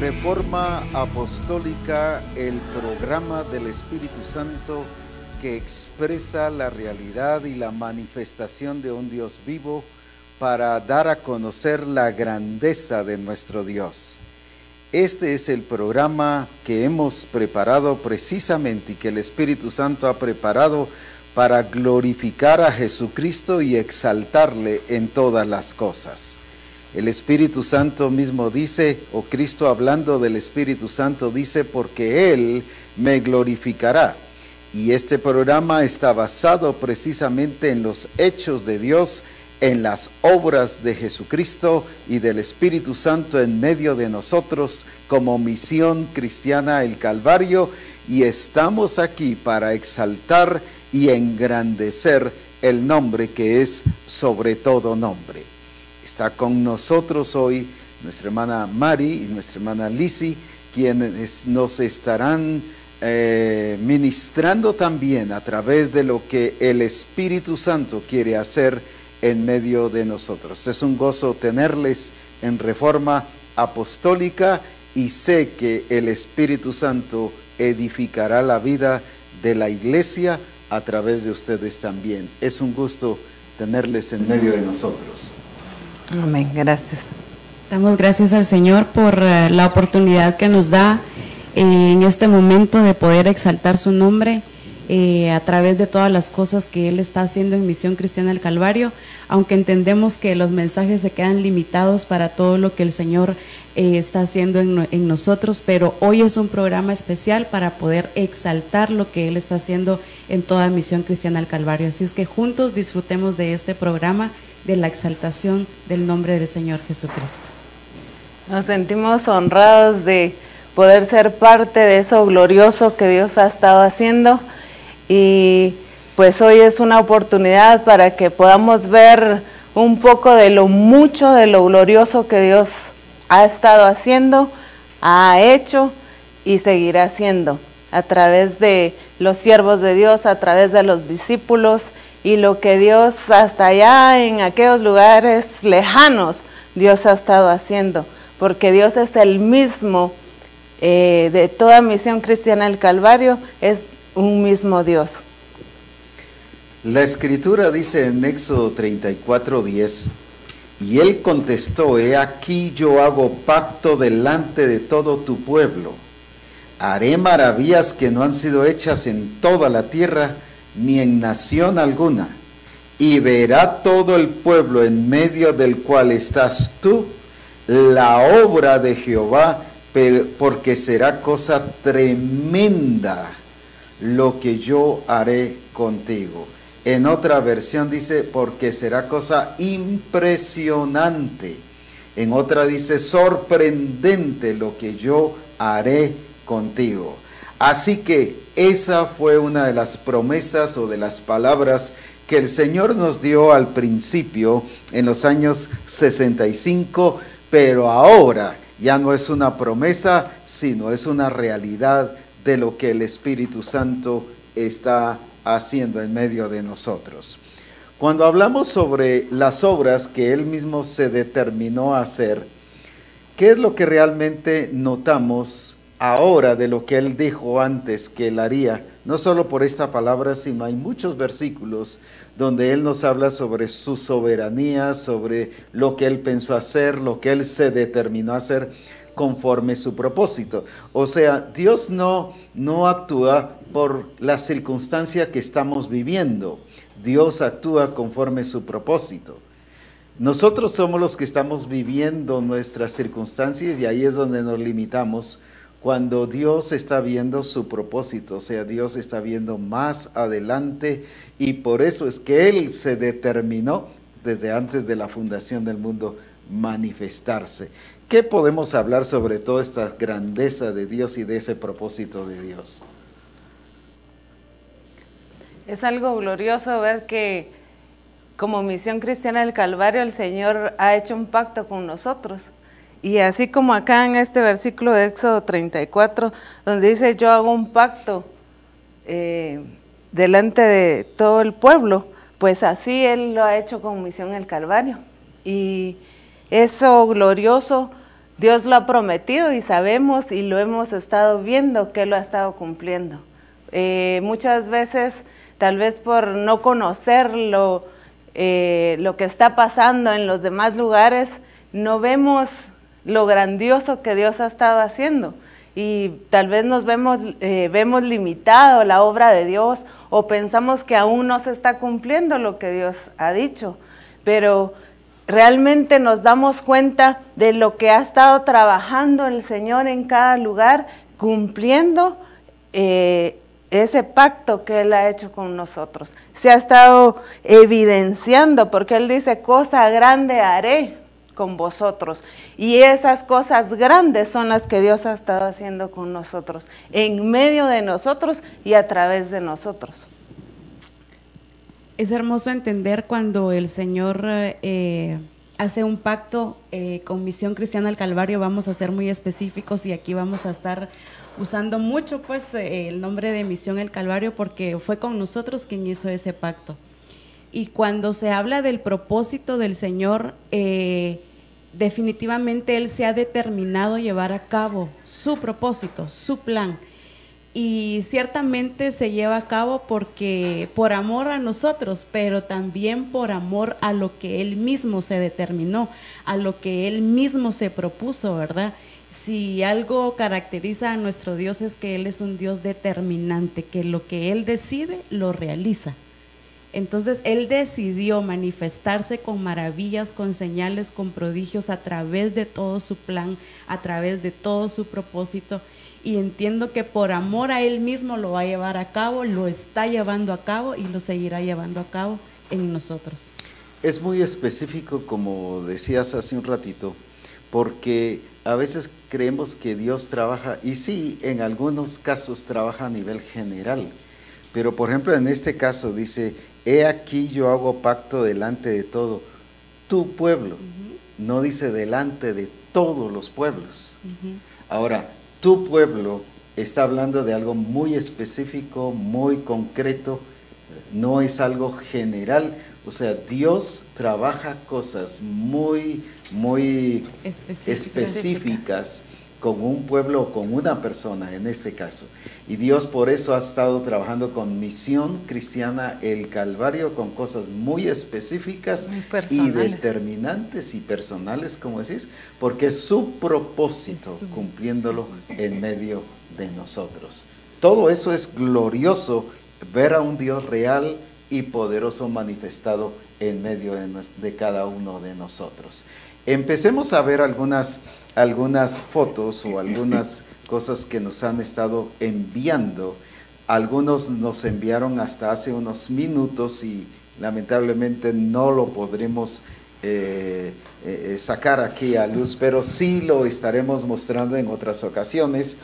Reforma Apostólica, el programa del Espíritu Santo que expresa la realidad y la manifestación de un Dios vivo para dar a conocer la grandeza de nuestro Dios. Este es el programa que hemos preparado precisamente y que el Espíritu Santo ha preparado para glorificar a Jesucristo y exaltarle en todas las cosas. El Espíritu Santo mismo dice, o Cristo hablando del Espíritu Santo dice, porque Él me glorificará. Y este programa está basado precisamente en los hechos de Dios, en las obras de Jesucristo y del Espíritu Santo en medio de nosotros como misión cristiana el Calvario, y estamos aquí para exaltar y engrandecer el nombre que es sobre todo nombre. Está con nosotros hoy nuestra hermana Mari y nuestra hermana Lisi, quienes nos estarán ministrando también a través de lo que el Espíritu Santo quiere hacer en medio de nosotros. Es un gozo tenerles en Reforma Apostólica y sé que el Espíritu Santo edificará la vida de la iglesia a través de ustedes también. Es un gusto tenerles en medio de nosotros. Amén, gracias. Damos gracias al Señor por la oportunidad que nos da en este momento de poder exaltar su nombre a través de todas las cosas que Él está haciendo en Misión Cristiana del Calvario, aunque entendemos que los mensajes se quedan limitados para todo lo que el Señor está haciendo en nosotros, pero hoy es un programa especial para poder exaltar lo que Él está haciendo en toda Misión Cristiana del Calvario. Así es que juntos disfrutemos de este programa, de la exaltación del nombre del Señor Jesucristo. Nos sentimos honrados de poder ser parte de eso glorioso que Dios ha estado haciendo, y pues hoy es una oportunidad para que podamos ver un poco de lo mucho, de lo glorioso que Dios ha estado haciendo, ha hecho y seguirá haciendo a través de los siervos de Dios, a través de los discípulos, y lo que Dios hasta allá en aquellos lugares lejanos, Dios ha estado haciendo, porque Dios es el mismo de toda Misión Cristiana del Calvario, es un mismo Dios. La Escritura dice en Éxodo 34:10, y él contestó, he aquí yo hago pacto delante de todo tu pueblo, haré maravillas que no han sido hechas en toda la tierra, ni en nación alguna, y verá todo el pueblo en medio del cual estás tú, la obra de Jehová, porque será cosa tremenda lo que yo haré contigo. En otra versión dice, porque será cosa impresionante. En otra dice, sorprendente lo que yo haré contigo. Así que esa fue una de las promesas o de las palabras que el Señor nos dio al principio en los años 65, pero ahora ya no es una promesa, sino es una realidad de lo que el Espíritu Santo está haciendo en medio de nosotros. Cuando hablamos sobre las obras que Él mismo se determinó a hacer, ¿qué es lo que realmente notamos ahora de lo que Él dijo antes que Él haría? No solo por esta palabra, sino hay muchos versículos donde Él nos habla sobre su soberanía, sobre lo que Él pensó hacer, lo que Él se determinó a hacer conforme su propósito. O sea, Dios no actúa por la circunstancia que estamos viviendo. Dios actúa conforme su propósito. Nosotros somos los que estamos viviendo nuestras circunstancias y ahí es donde nos limitamos cuando Dios está viendo su propósito, o sea, Dios está viendo más adelante, y por eso es que Él se determinó desde antes de la fundación del mundo manifestarse. ¿Qué podemos hablar sobre toda esta grandeza de Dios y de ese propósito de Dios? Es algo glorioso ver que como Misión Cristiana del Calvario el Señor ha hecho un pacto con nosotros. Y así como acá en este versículo de Éxodo 34, donde dice, yo hago un pacto delante de todo el pueblo, pues así Él lo ha hecho con Misión el Calvario. Y eso glorioso Dios lo ha prometido y sabemos y lo hemos estado viendo que lo ha estado cumpliendo. Muchas veces, tal vez por no conocer lo que está pasando en los demás lugares, no vemos lo grandioso que Dios ha estado haciendo. Y tal vez nos vemos limitado la obra de Dios, o pensamos que aún no se está cumpliendo lo que Dios ha dicho. Pero realmente nos damos cuenta de lo que ha estado trabajando el Señor en cada lugar, cumpliendo ese pacto que Él ha hecho con nosotros. Se ha estado evidenciando, porque Él dice, cosa grande haré con vosotros. Y esas cosas grandes son las que Dios ha estado haciendo con nosotros, en medio de nosotros y a través de nosotros. Es hermoso entender cuando el Señor hace un pacto con Misión Cristiana al Calvario. Vamos a ser muy específicos y aquí vamos a estar usando mucho pues el nombre de Misión el Calvario, porque fue con nosotros quien hizo ese pacto. Y cuando se habla del propósito del Señor, definitivamente Él se ha determinado llevar a cabo su propósito, su plan. Y ciertamente se lleva a cabo porque por amor a nosotros, pero también por amor a lo que Él mismo se determinó, a lo que Él mismo se propuso, ¿verdad? Si algo caracteriza a nuestro Dios es que Él es un Dios determinante, que lo que Él decide lo realiza. Entonces Él decidió manifestarse con maravillas, con señales, con prodigios a través de todo su plan, a través de todo su propósito. Y entiendo que por amor a Él mismo lo va a llevar a cabo, lo está llevando a cabo y lo seguirá llevando a cabo en nosotros. Es muy específico, como decías hace un ratito, porque a veces creemos que Dios trabaja, y sí, en algunos casos trabaja a nivel general, pero por ejemplo en este caso dice, he aquí yo hago pacto delante de todo tu pueblo, no dice delante de todos los pueblos. Ahora, tu pueblo está hablando de algo muy específico, muy concreto, no es algo general. O sea, Dios trabaja cosas muy específicas con un pueblo o con una persona en este caso. Y Dios por eso ha estado trabajando con Misión Cristiana el Calvario, con cosas muy específicas y determinantes y personales, como decís, porque es su propósito cumpliéndolo en medio de nosotros. Todo eso es glorioso, ver a un Dios real y poderoso manifestado en medio de cada uno de nosotros. Empecemos a ver algunas fotos o algunas cosas que nos han estado enviando. Algunos nos enviaron hasta hace unos minutos y lamentablemente no lo podremos sacar aquí a luz, pero sí lo estaremos mostrando en otras ocasiones.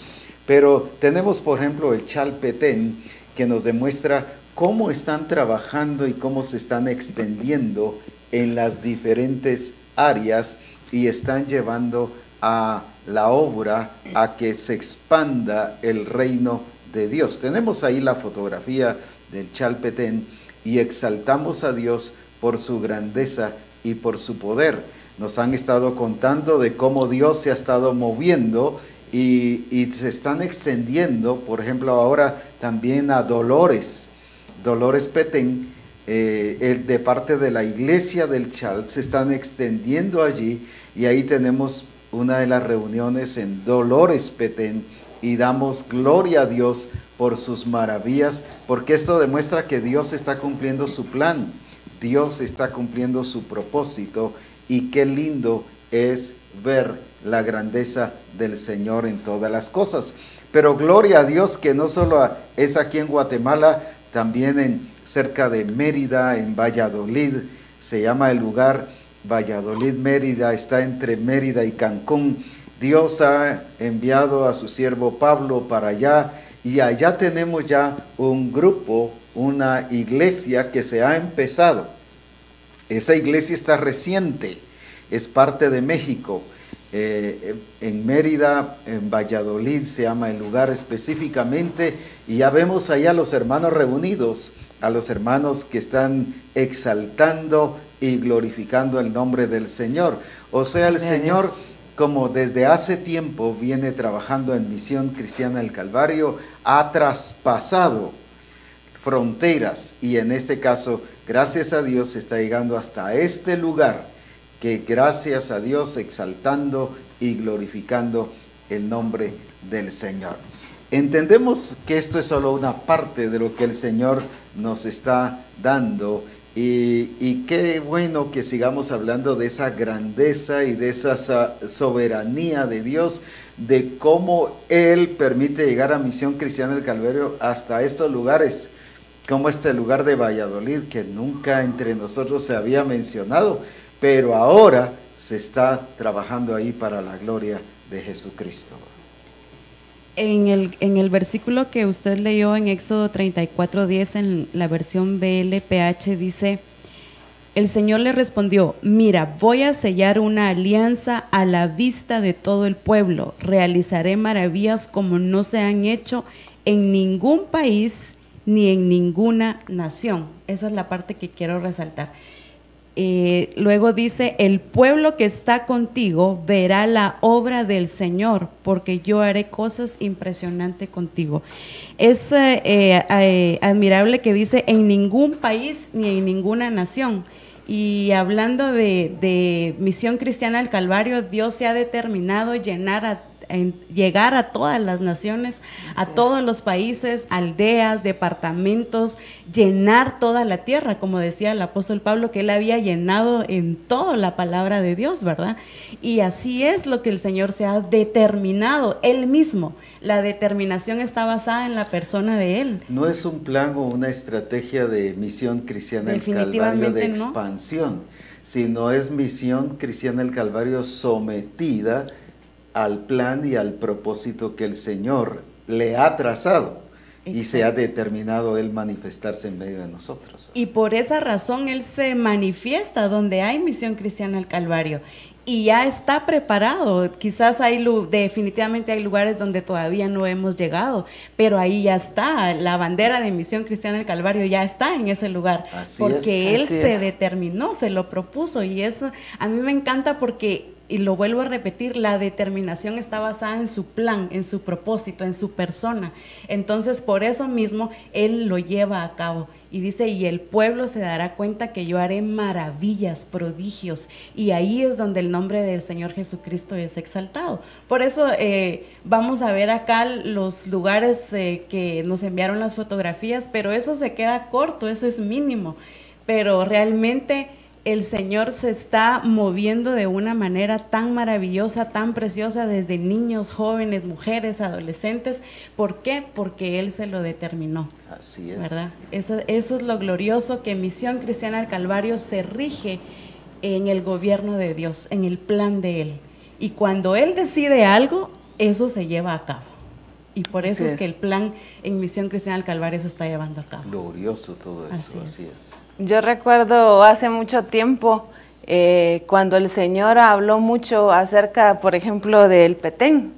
Pero tenemos, por ejemplo, el Chalpetén, que nos demuestra cómo están trabajando y cómo se están extendiendo en las diferentes áreas y están llevando a la obra a que se expanda el reino de Dios. Tenemos ahí la fotografía del Chalpetén y exaltamos a Dios por su grandeza y por su poder. Nos han estado contando de cómo Dios se ha estado moviendo y se están extendiendo, por ejemplo, ahora también a Dolores Petén, de parte de la iglesia del Chal, se están extendiendo allí y ahí tenemos una de las reuniones en Dolores Petén y damos gloria a Dios por sus maravillas, porque esto demuestra que Dios está cumpliendo su plan, Dios está cumpliendo su propósito y qué lindo es ver la grandeza del Señor en todas las cosas. Pero gloria a Dios que no solo es aquí en Guatemala, también cerca de Mérida, en Valladolid, se llama el lugar Valladolid, Mérida, está entre Mérida y Cancún. Dios ha enviado a su siervo Pablo para allá y allá tenemos ya un grupo, una iglesia que se ha empezado. Esa iglesia está reciente, es parte de México. En Mérida, en Valladolid se llama el lugar específicamente, y ya vemos allá a los hermanos reunidos, a los hermanos que están exaltando y glorificando el nombre del Señor. O sea, el Señor como desde hace tiempo viene trabajando en Misión Cristiana del Calvario, ha traspasado fronteras y en este caso, gracias a Dios, está llegando hasta este lugar, que gracias a Dios exaltando y glorificando el nombre del Señor. Entendemos que esto es solo una parte de lo que el Señor nos está dando y qué bueno que sigamos hablando de esa grandeza y de esa soberanía de Dios, de cómo Él permite llegar a Misión Cristiana del Calvario hasta estos lugares, como este lugar de Valladolid, que nunca entre nosotros se había mencionado, pero ahora se está trabajando ahí para la gloria de Jesucristo. En el versículo que usted leyó en Éxodo 34:10, en la versión BLPH, dice: el Señor le respondió, mira, voy a sellar una alianza a la vista de todo el pueblo, realizaré maravillas como no se han hecho en ningún país ni en ninguna nación. Esa es la parte que quiero resaltar. Luego dice, el pueblo que está contigo verá la obra del Señor, porque yo haré cosas impresionantes contigo. Es admirable que dice en ningún país ni en ninguna nación. Y hablando de Misión Cristiana del Calvario, Dios se ha determinado llegar a todas las naciones, a todos los países, aldeas, departamentos, llenar toda la tierra, como decía el apóstol Pablo, que él había llenado en toda la palabra de Dios, ¿verdad? Y así es lo que el Señor se ha determinado, Él mismo. La determinación está basada en la persona de Él. No es un plan o una estrategia de Misión Cristiana del Calvario de expansión, sino es Misión Cristiana del Calvario sometida al plan y al propósito que el Señor le ha trazado. Exacto. Y se ha determinado Él manifestarse en medio de nosotros. Y por esa razón Él se manifiesta donde hay Misión Cristiana del Calvario. Y ya está preparado. Quizás definitivamente hay lugares donde todavía no hemos llegado, pero ahí ya está. La bandera de Misión Cristiana del Calvario ya está en ese lugar. Porque Él se determinó, se lo propuso. Y eso a mí me encanta porque, y lo vuelvo a repetir, la determinación está basada en su plan, en su propósito, en su persona. Entonces, por eso mismo, Él lo lleva a cabo. Y dice, y el pueblo se dará cuenta que yo haré maravillas, prodigios. Y ahí es donde el nombre del Señor Jesucristo es exaltado. Por eso vamos a ver acá los lugares que nos enviaron las fotografías, pero eso se queda corto, eso es mínimo. Pero realmente el Señor se está moviendo de una manera tan maravillosa, tan preciosa, desde niños, jóvenes, mujeres, adolescentes. ¿Por qué? Porque Él se lo determinó. Así es. ¿Verdad? Eso es lo glorioso, que Misión Cristiana del Calvario se rige en el gobierno de Dios, en el plan de Él. Y cuando Él decide algo, eso se lleva a cabo. Y por eso es que el plan en Misión Cristiana del Calvario se está llevando a cabo. Glorioso todo eso, así es. Yo recuerdo hace mucho tiempo cuando el Señor habló mucho acerca, por ejemplo, del Petén,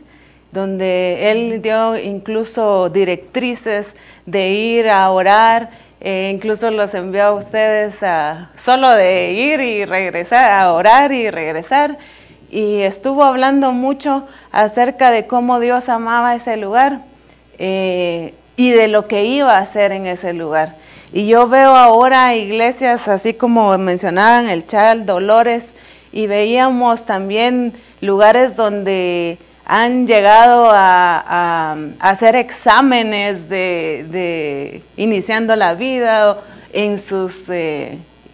donde Él dio incluso directrices de ir a orar, incluso los envió a ustedes solo de ir y regresar, a orar y regresar, y estuvo hablando mucho acerca de cómo Dios amaba ese lugar y de lo que iba a hacer en ese lugar. Y yo veo ahora iglesias, así como mencionaban el Chal, Dolores, y veíamos también lugares donde han llegado a hacer exámenes de iniciando la vida en sus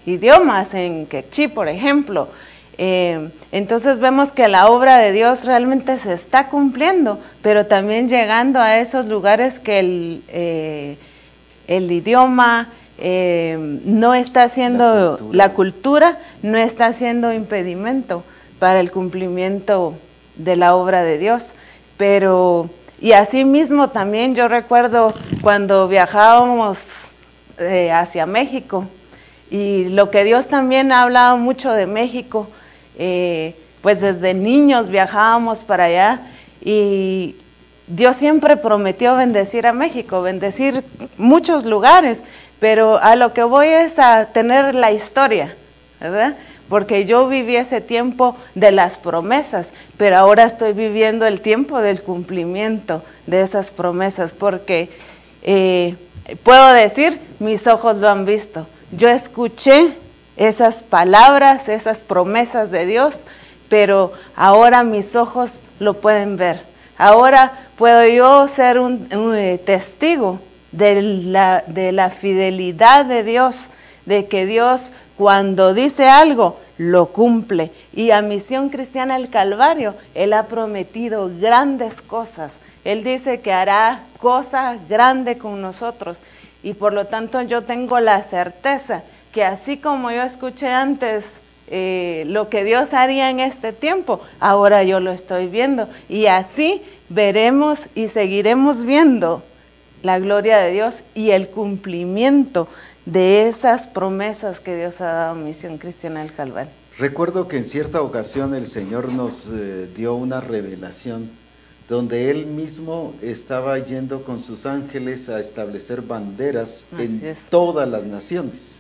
idiomas, en quechí, por ejemplo. Entonces vemos que la obra de Dios realmente se está cumpliendo, pero también llegando a esos lugares que el idioma no está siendo, la cultura no está siendo impedimento para el cumplimiento de la obra de Dios. Pero, y así mismo también yo recuerdo cuando viajábamos hacia México, y lo que Dios también ha hablado mucho de México, pues desde niños viajábamos para allá, y Dios siempre prometió bendecir a México, bendecir muchos lugares, pero a lo que voy es a tener la historia, ¿verdad? porque yo viví ese tiempo de las promesas, pero ahora estoy viviendo el tiempo del cumplimiento de esas promesas, porque puedo decir, mis ojos lo han visto. Yo escuché esas palabras, esas promesas de Dios, pero ahora mis ojos lo pueden ver. Ahora puedo yo ser un testigo de la fidelidad de Dios, de que Dios cuando dice algo, lo cumple. Y a Misión Cristiana El Calvario, Él ha prometido grandes cosas. Él dice que hará cosas grandes con nosotros. Y por lo tanto yo tengo la certeza que así como yo escuché antes lo que Dios haría en este tiempo, ahora yo lo estoy viendo. Y así veremos y seguiremos viendo la gloria de Dios y el cumplimiento de esas promesas que Dios ha dado a Misión Cristiana del Calvario. Recuerdo que en cierta ocasión el Señor nos dio una revelación donde Él mismo estaba yendo con sus ángeles a establecer banderas en todas las naciones.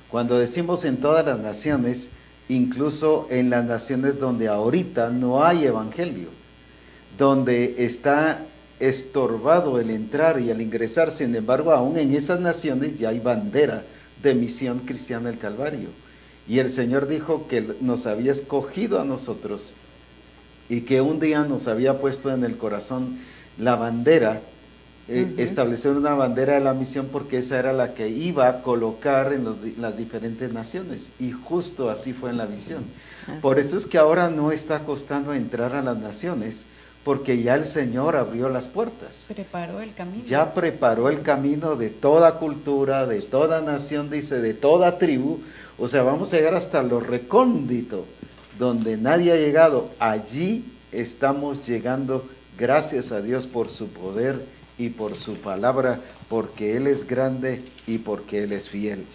Cuando decimos en todas las naciones, incluso en las naciones donde ahorita no hay evangelio, donde está estorbado el entrar y el ingresar, sin embargo, aún en esas naciones ya hay bandera de Misión Cristiana del Calvario. Y el Señor dijo que nos había escogido a nosotros y que un día nos había puesto en el corazón la bandera, establecer una bandera de la misión, porque esa era la que iba a colocar en las diferentes naciones, y justo así fue en la visión. Por eso es que ahora no está costando entrar a las naciones, porque ya el Señor abrió las puertas. Preparó el camino. Ya preparó el camino de toda cultura, de toda nación, dice, de toda tribu. O sea, vamos a llegar hasta lo recóndito, donde nadie ha llegado. Allí estamos llegando, gracias a Dios por su poder y por su palabra, porque Él es grande y porque Él es fiel.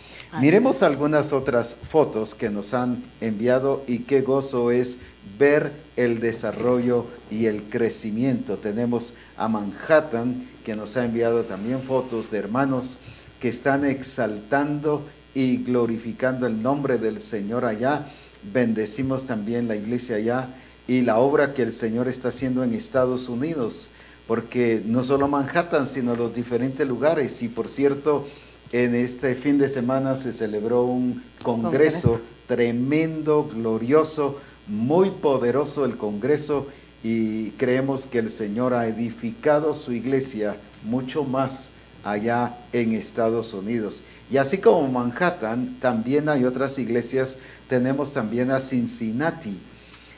Miremos algunas otras fotos que nos han enviado, y qué gozo es ver el desarrollo y el crecimiento. Tenemos a Manhattan, que nos ha enviado también fotos de hermanos que están exaltando y glorificando el nombre del Señor allá. Bendecimos también la iglesia allá y la obra que el Señor está haciendo en Estados Unidos, porque no solo Manhattan, sino los diferentes lugares. Y por cierto, en este fin de semana se celebró un congreso tremendo, glorioso, muy poderoso el congreso, y creemos que el Señor ha edificado su iglesia mucho más allá en Estados Unidos. Y así como Manhattan, también hay otras iglesias. Tenemos también a Cincinnati.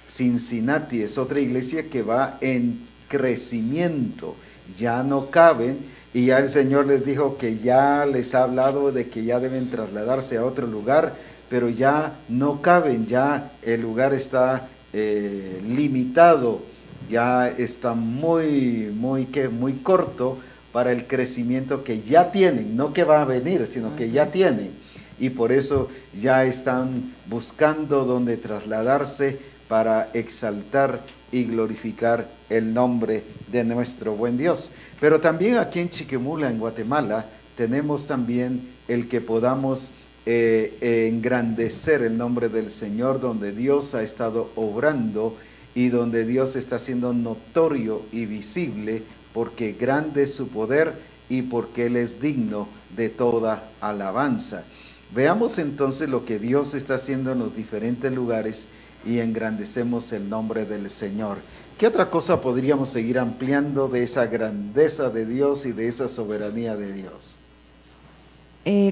Cincinnati es otra iglesia que va en crecimiento, ya no caben, y ya el Señor les dijo que ya les ha hablado de que ya deben trasladarse a otro lugar, pero ya no caben, ya el lugar está limitado, ya está muy corto para el crecimiento que ya tienen, no que va a venir, sino que ya tienen, y por eso ya están buscando dónde trasladarse para exaltar y glorificar el nombre de nuestro buen Dios. Pero también aquí en Chiquimula, en Guatemala, tenemos también el que podamos engrandecer el nombre del Señor, donde Dios ha estado obrando y donde Dios está siendo notorio y visible, porque grande es su poder y porque Él es digno de toda alabanza. Veamos entonces lo que Dios está haciendo en los diferentes lugares y engrandecemos el nombre del Señor. ¿Qué otra cosa podríamos seguir ampliando de esa grandeza de Dios y de esa soberanía de Dios?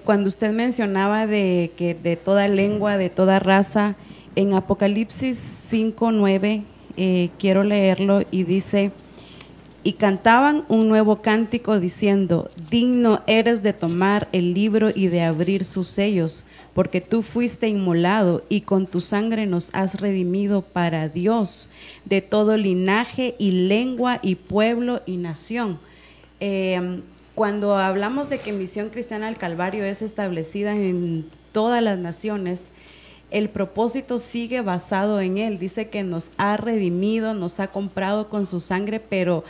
Cuando usted mencionaba de que de toda lengua, de toda raza, en Apocalipsis 5:9, quiero leerlo, y dice: y cantaban un nuevo cántico diciendo: digno eres de tomar el libro y de abrir sus sellos, porque tú fuiste inmolado y con tu sangre nos has redimido para Dios de todo linaje y lengua y pueblo y nación. Cuando hablamos de que Misión Cristiana del Calvario es establecida en todas las naciones, el propósito sigue basado en Él. Dice que nos ha redimido, nos ha comprado con su sangre, pero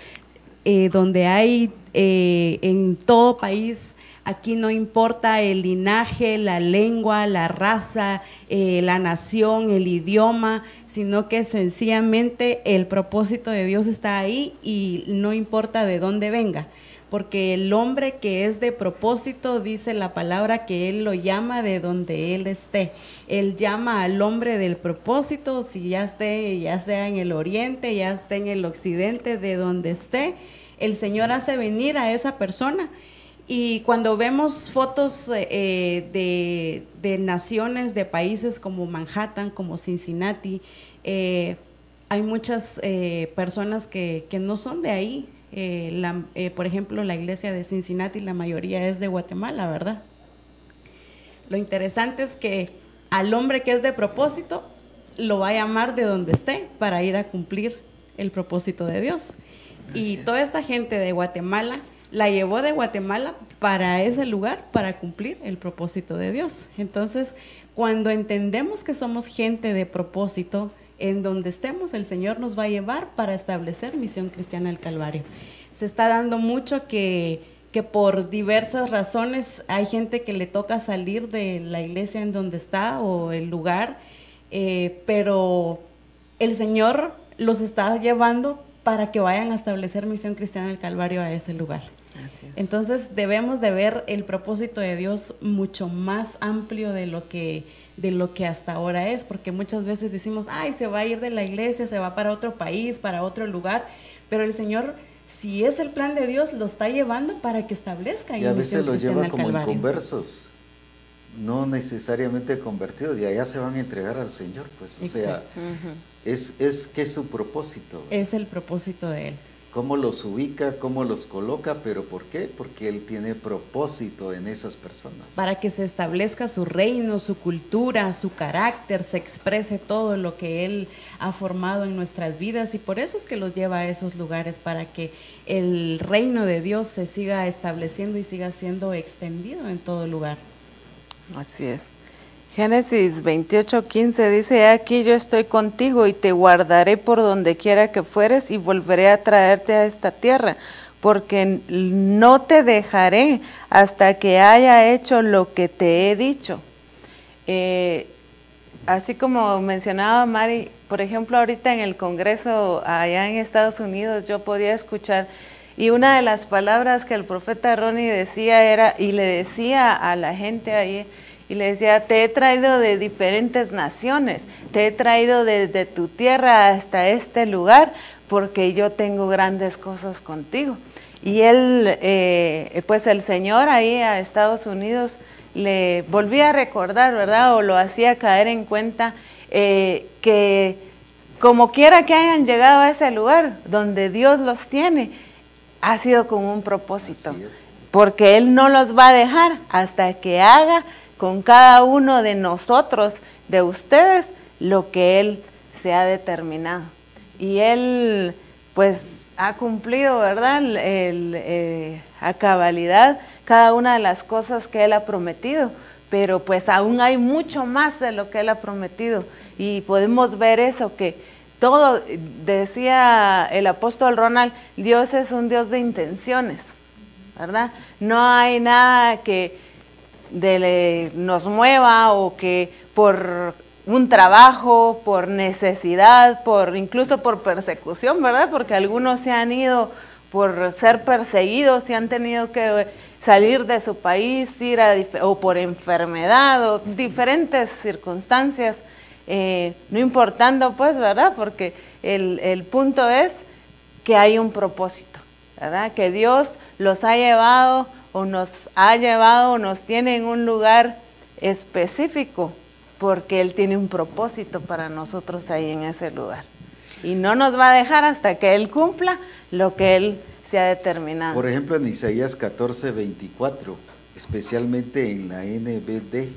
donde hay en todo país Aquí no importa el linaje, la lengua, la raza, la nación, el idioma, sino que sencillamente el propósito de Dios está ahí y no importa de dónde venga. Porque el hombre que es de propósito, dice la palabra, que Él lo llama de donde Él esté. Él llama al hombre del propósito, si ya sea en el oriente, ya esté en el occidente, de donde esté, el Señor hace venir a esa persona. Y cuando vemos fotos de naciones, de países como Manhattan, como Cincinnati, hay muchas personas que no son de ahí. Por ejemplo, la iglesia de Cincinnati, la mayoría es de Guatemala, ¿verdad? Lo interesante es que al hombre que es de propósito, lo va a llamar de donde esté para ir a cumplir el propósito de Dios. Y toda esa gente de Guatemala la llevó de Guatemala para ese lugar, para cumplir el propósito de Dios. Entonces, cuando entendemos que somos gente de propósito, en donde estemos, el Señor nos va a llevar para establecer Misión Cristiana del Calvario. Se está dando mucho que por diversas razones hay gente que le toca salir de la iglesia en donde está o el lugar, pero el Señor los está llevando para que vayan a establecer Misión Cristiana del Calvario a ese lugar. Así es. Entonces debemos de ver el propósito de Dios mucho más amplio de lo que hasta ahora es, porque muchas veces decimos, ay, se va a ir de la iglesia, se va para otro país, para otro lugar, pero el Señor, si es el plan de Dios, lo está llevando para que establezca. Y a veces lo lleva como inconversos, no necesariamente convertidos, y allá se van a entregar al Señor, pues, o sea, es que es su propósito. Es el propósito de Él. Cómo los ubica, cómo los coloca, pero ¿por qué? Porque Él tiene propósito en esas personas. Para que se establezca su reino, su cultura, su carácter, se exprese todo lo que Él ha formado en nuestras vidas, y por eso es que los lleva a esos lugares, para que el reino de Dios se siga estableciendo y siga siendo extendido en todo lugar. Así es. Génesis 28:15 dice, aquí yo estoy contigo y te guardaré por donde quiera que fueres y volveré a traerte a esta tierra, porque no te dejaré hasta que haya hecho lo que te he dicho. Así como mencionaba Mari, por ejemplo, ahorita en el Congreso allá en Estados Unidos yo podía escuchar, y una de las palabras que el profeta Ronnie decía era, y le decía a la gente ahí, y le decía, te he traído de diferentes naciones, te he traído desde tu tierra hasta este lugar, porque yo tengo grandes cosas contigo. Y él, pues el Señor ahí a Estados Unidos le volvía a recordar, ¿verdad? O lo hacía caer en cuenta que como quiera que hayan llegado a ese lugar donde Dios los tiene, ha sido con un propósito. Porque Él no los va a dejar hasta que haga con cada uno de nosotros, de ustedes, lo que Él se ha determinado. Y Él, pues, ha cumplido, ¿verdad?, a cabalidad cada una de las cosas que Él ha prometido, pero pues aún hay mucho más de lo que Él ha prometido. Y podemos ver eso, que todo, decía el apóstol Ronald, Dios es un Dios de intenciones, ¿verdad? No hay nada que nos mueva o que por un trabajo, por necesidad, incluso por persecución, ¿verdad? Porque algunos se han ido por ser perseguidos y han tenido que salir de su país, o por enfermedad o diferentes circunstancias, no importando pues, ¿verdad? Porque el punto es que hay un propósito, ¿verdad? Que Dios los ha llevado o nos ha llevado o nos tiene en un lugar específico, porque Él tiene un propósito para nosotros ahí en ese lugar. Y no nos va a dejar hasta que Él cumpla lo que Él se ha determinado. Por ejemplo, en Isaías 14:24, especialmente en la NBD,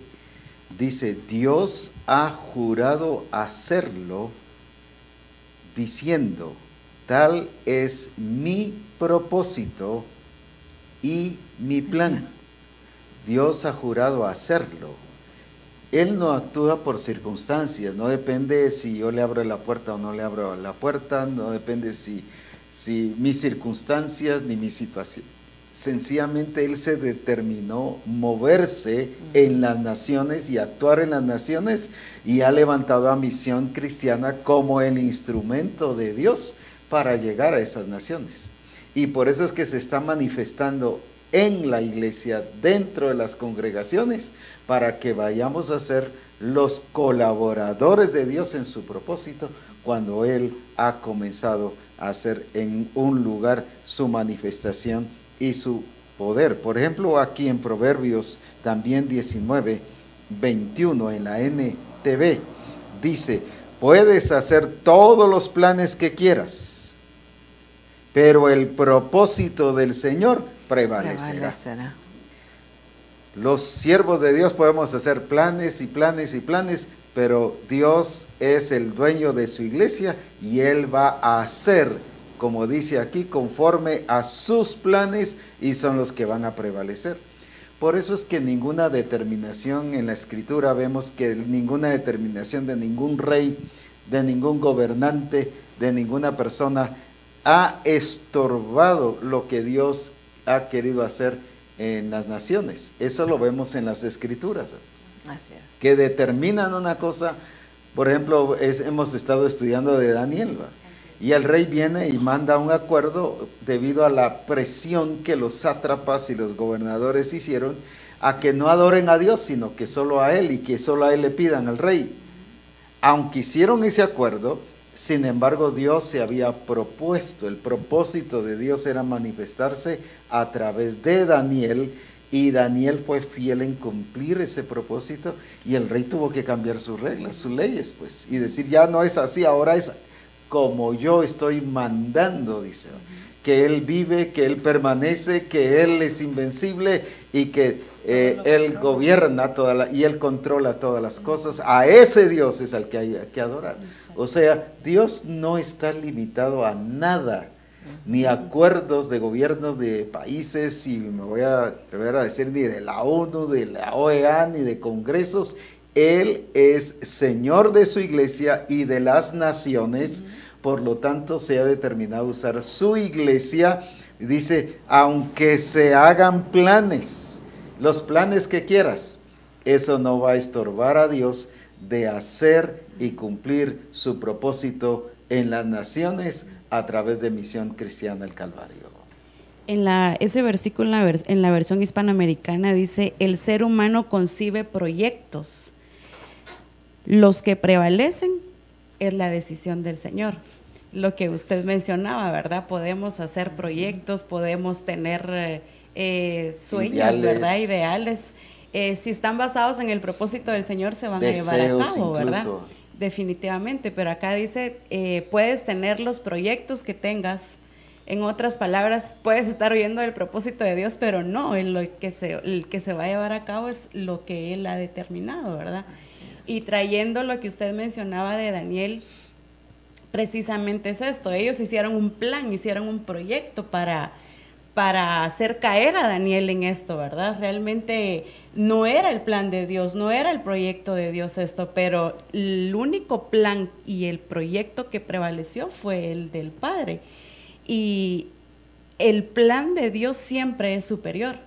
dice, Dios ha jurado hacerlo, diciendo, tal es mi propósito y mi plan. Dios ha jurado hacerlo. Él no actúa por circunstancias, no depende si yo le abro la puerta o no le abro la puerta, no depende si mis circunstancias ni mi sencillamente Él se determinó moverse en las naciones y actuar en las naciones, y ha levantado a Misión Cristiana como el instrumento de Dios para llegar a esas naciones. Y por eso es que se está manifestando en la iglesia, dentro de las congregaciones, para que vayamos a ser los colaboradores de Dios en su propósito, cuando Él ha comenzado a hacer en un lugar su manifestación y su poder. Por ejemplo, aquí en Proverbios también 19:21 en la NTV dice: puedes hacer todos los planes que quieras, pero el propósito del Señor prevalecerá. Los siervos de Dios podemos hacer planes y planes y planes, pero Dios es el dueño de su iglesia y Él va a hacer, como dice aquí, conforme a sus planes, y son los que van a prevalecer. Por eso es que ninguna determinación en la Escritura, vemos que ninguna determinación de ningún rey, de ningún gobernante, de ninguna persona ha estorbado lo que Dios ha querido hacer en las naciones. Eso lo vemos en las Escrituras, que determinan una cosa. Por ejemplo, hemos estado estudiando de Daniel, ¿va? Y el rey viene y manda un acuerdo debido a la presión que los sátrapas y los gobernadores hicieron a que no adoren a Dios, sino que solo a Él, y que solo a Él le pidan al rey. Aunque hicieron ese acuerdo, sin embargo, Dios se había propuesto, el propósito de Dios era manifestarse a través de Daniel, y Daniel fue fiel en cumplir ese propósito, y el rey tuvo que cambiar sus reglas, sus leyes, pues, y decir: ya no es así, ahora es como yo estoy mandando, dice, que Él vive, que Él permanece, que Él es invencible, y que Él gobierna y Él controla todas las cosas. A ese Dios es al que hay que adorar. O sea, Dios no está limitado a nada, ni acuerdos de gobiernos de países, y me voy a atrever a decir, ni de la ONU, de la OEA, ni de congresos. Él es Señor de su iglesia y de las naciones. Por lo tanto, se ha determinado usar su iglesia. Dice: aunque se hagan planes, los planes que quieras, eso no va a estorbar a Dios de hacer y cumplir su propósito en las naciones a través de Misión Cristiana el Calvario. Ese versículo en la versión hispanoamericana dice: el ser humano concibe proyectos, los que prevalecen es la decisión del Señor. Lo que usted mencionaba, ¿verdad? Podemos hacer proyectos, podemos tener sueños, ideales, ¿verdad? Ideales. Si están basados en el propósito del Señor, se van a llevar a cabo, incluso, ¿verdad? Definitivamente, pero acá dice, puedes tener los proyectos que tengas. En otras palabras, puedes estar oyendo el propósito de Dios, pero no, el que se va a llevar a cabo es lo que Él ha determinado, ¿verdad? Y trayendo lo que usted mencionaba de Daniel, precisamente es esto: ellos hicieron un plan, hicieron un proyecto para hacer caer a Daniel en esto, ¿verdad? Realmente no era el plan de Dios, no era el proyecto de Dios esto, pero el único plan y el proyecto que prevaleció fue el del Padre. Y el plan de Dios siempre es superior.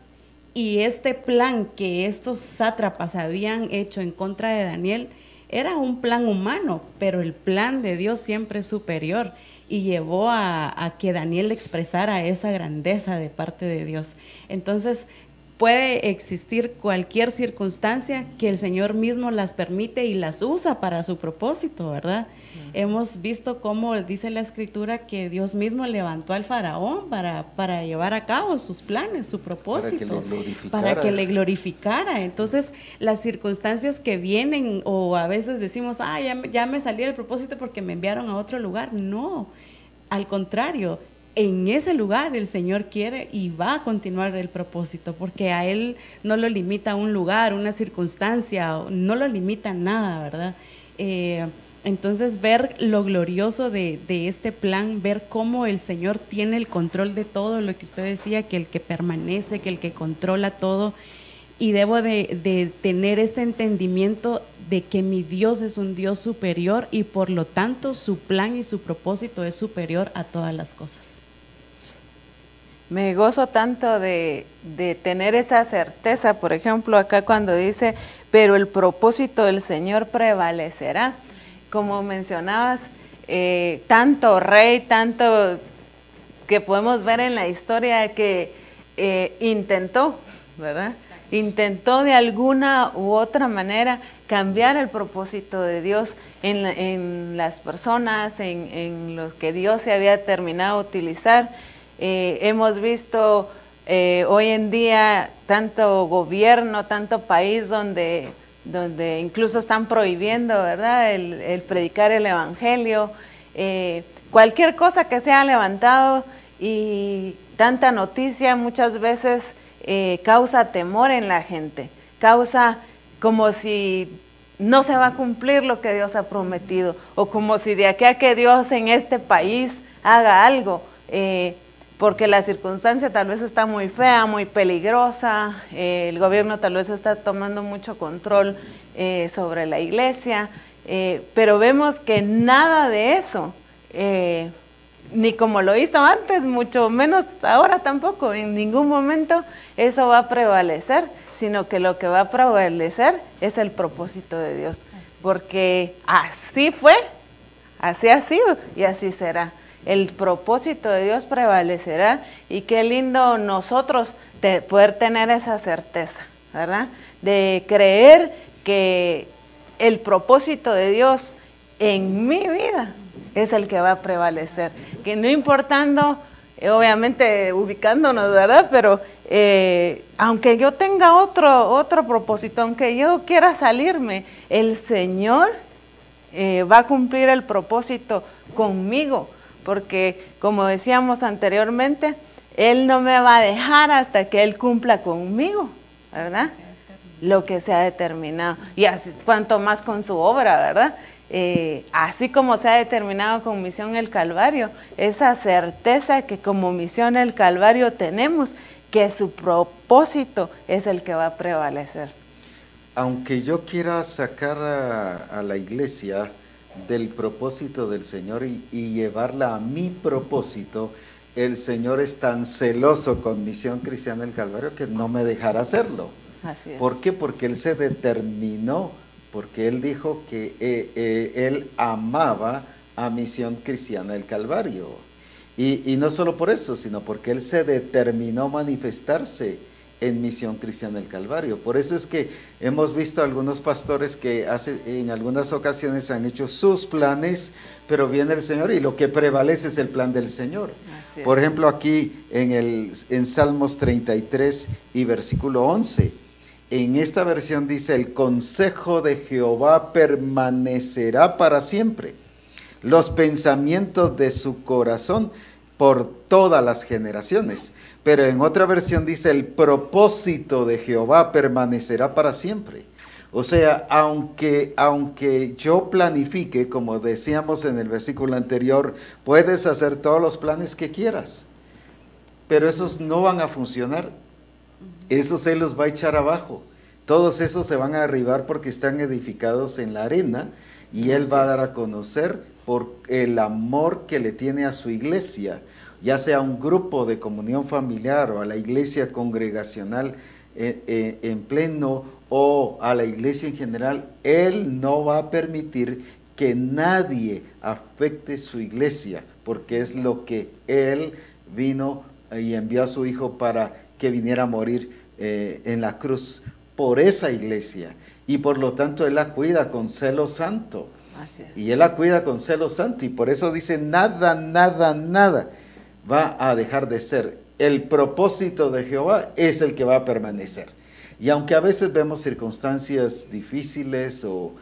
Y este plan que estos sátrapas habían hecho en contra de Daniel era un plan humano, pero el plan de Dios siempre es superior, y llevó a que Daniel expresara esa grandeza de parte de Dios. Entonces, puede existir cualquier circunstancia que el Señor mismo las permite y las usa para su propósito, ¿verdad? Hemos visto cómo dice la Escritura que Dios mismo levantó al faraón para llevar a cabo sus planes, su propósito, para que le glorificara. Entonces, las circunstancias que vienen, o a veces decimos, ya me salí del propósito porque me enviaron a otro lugar. No, al contrario, en ese lugar el Señor quiere y va a continuar el propósito, porque a Él no lo limita un lugar, una circunstancia, no lo limita nada, ¿verdad? Entonces, ver lo glorioso de este plan, ver cómo el Señor tiene el control de todo, lo que usted decía, que el que permanece, que el que controla todo, y debo de tener ese entendimiento de que mi Dios es un Dios superior, y por lo tanto su plan y su propósito es superior a todas las cosas. me gozo tanto de tener esa certeza, por ejemplo, acá cuando dice, pero el propósito del Señor prevalecerá. Como mencionabas, tanto rey, tanto que podemos ver en la historia que intentó, ¿verdad? Intentó de alguna u otra manera cambiar el propósito de Dios en las personas, en los que Dios se había terminado de utilizar. Hemos visto hoy en día tanto gobierno, tanto país donde incluso están prohibiendo, ¿verdad?, el predicar el evangelio. Cualquier cosa que sea levantado y tanta noticia muchas veces causa temor en la gente, causa como si no se va a cumplir lo que Dios ha prometido, o como si de aquí a que Dios en este país haga algo, porque la circunstancia tal vez está muy fea, muy peligrosa, el gobierno tal vez está tomando mucho control sobre la iglesia, pero vemos que nada de eso, ni como lo hizo antes, mucho menos ahora tampoco, en ningún momento eso va a prevalecer, sino que lo que va a prevalecer es el propósito de Dios, porque así fue, así ha sido y así será. El propósito de Dios prevalecerá, y qué lindo nosotros poder tener esa certeza, ¿verdad? De creer que el propósito de Dios en mi vida es el que va a prevalecer, que no importando, obviamente ubicándonos, ¿verdad? Pero aunque yo tenga otro propósito, aunque yo quiera salirme, el Señor va a cumplir el propósito conmigo, porque como decíamos anteriormente, Él no me va a dejar hasta que Él cumpla conmigo, ¿verdad? Lo que se ha determinado, y así, cuanto más con su obra, ¿verdad? Así como se ha determinado con Misión El Calvario, esa certeza que como Misión El Calvario tenemos, que su propósito es el que va a prevalecer. Aunque yo quiera sacar a la iglesia del propósito del Señor y llevarla a mi propósito, el Señor es tan celoso con Misión Cristiana del Calvario que no me dejará hacerlo. Así es. ¿Por qué? Porque Él se determinó, porque Él dijo que Él amaba a Misión Cristiana del Calvario. Y no solo por eso, sino porque Él se determinó manifestarse en Misión Cristiana del Calvario. Por eso es que hemos visto algunos pastores que en algunas ocasiones han hecho sus planes, pero viene el Señor y lo que prevalece es el plan del Señor. Por ejemplo, aquí en Salmos 33 y versículo 11, en esta versión dice: el consejo de Jehová permanecerá para siempre, los pensamientos de su corazón por todas las generaciones. Pero en otra versión dice: el propósito de Jehová permanecerá para siempre. O sea, aunque yo planifique, como decíamos en el versículo anterior, puedes hacer todos los planes que quieras, pero esos no van a funcionar. Esos Él los va a echar abajo. Todos esos se van a derribar porque están edificados en la arena, y Él va a dar a conocer por el amor que le tiene a su iglesia, ya sea un grupo de comunión familiar o a la iglesia congregacional en pleno o a la iglesia en general. Él no va a permitir que nadie afecte su iglesia, porque es lo que Él vino y envió a su Hijo para que viniera a morir en la cruz por esa iglesia, y por lo tanto Él la cuida con celo santo. Así es. Y Él la cuida con celo santo, y por eso dice: nada, nada, nada va a dejar de ser. El propósito de Jehová es el que va a permanecer. Y aunque a veces vemos circunstancias difíciles o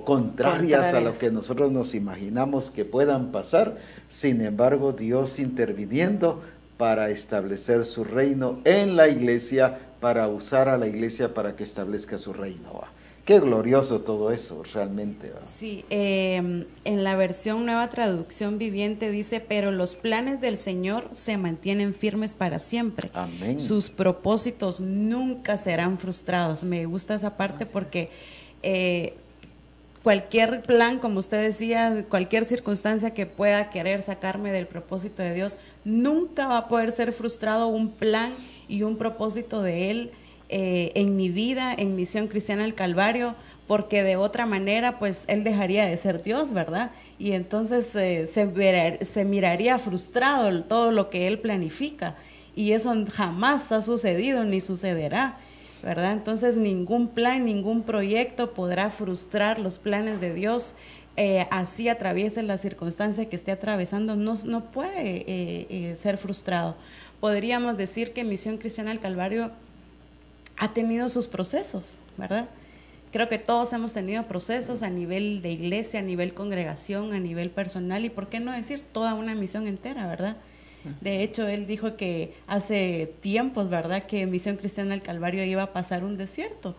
contrarias a lo que nosotros nos imaginamos que puedan pasar, sin embargo, Dios interviniendo para establecer su reino en la iglesia, para usar a la iglesia para que establezca su reino. Qué glorioso todo eso, realmente. ¿Verdad? Sí, en la versión Nueva Traducción Viviente dice: pero los planes del Señor se mantienen firmes para siempre. Amén. Sus propósitos nunca serán frustrados. Me gusta esa parte porque cualquier plan, como usted decía, cualquier circunstancia que pueda querer sacarme del propósito de Dios, nunca va a poder ser frustrado un plan y un propósito de Él en mi vida, en Misión Cristiana del Calvario, porque de otra manera, pues, Él dejaría de ser Dios, ¿verdad? Y entonces se miraría frustrado todo lo que Él planifica, y eso jamás ha sucedido ni sucederá, ¿verdad? Entonces ningún plan, ningún proyecto podrá frustrar los planes de Dios, así atraviese la circunstancia que esté atravesando, no puede ser frustrado. Podríamos decir que Misión Cristiana del Calvario ha tenido sus procesos, ¿verdad? Creo que todos hemos tenido procesos a nivel de iglesia, a nivel congregación, a nivel personal, y por qué no decir toda una misión entera, ¿verdad? De hecho, él dijo que hace tiempos, ¿verdad?, que Misión Cristiana del Calvario iba a pasar un desierto,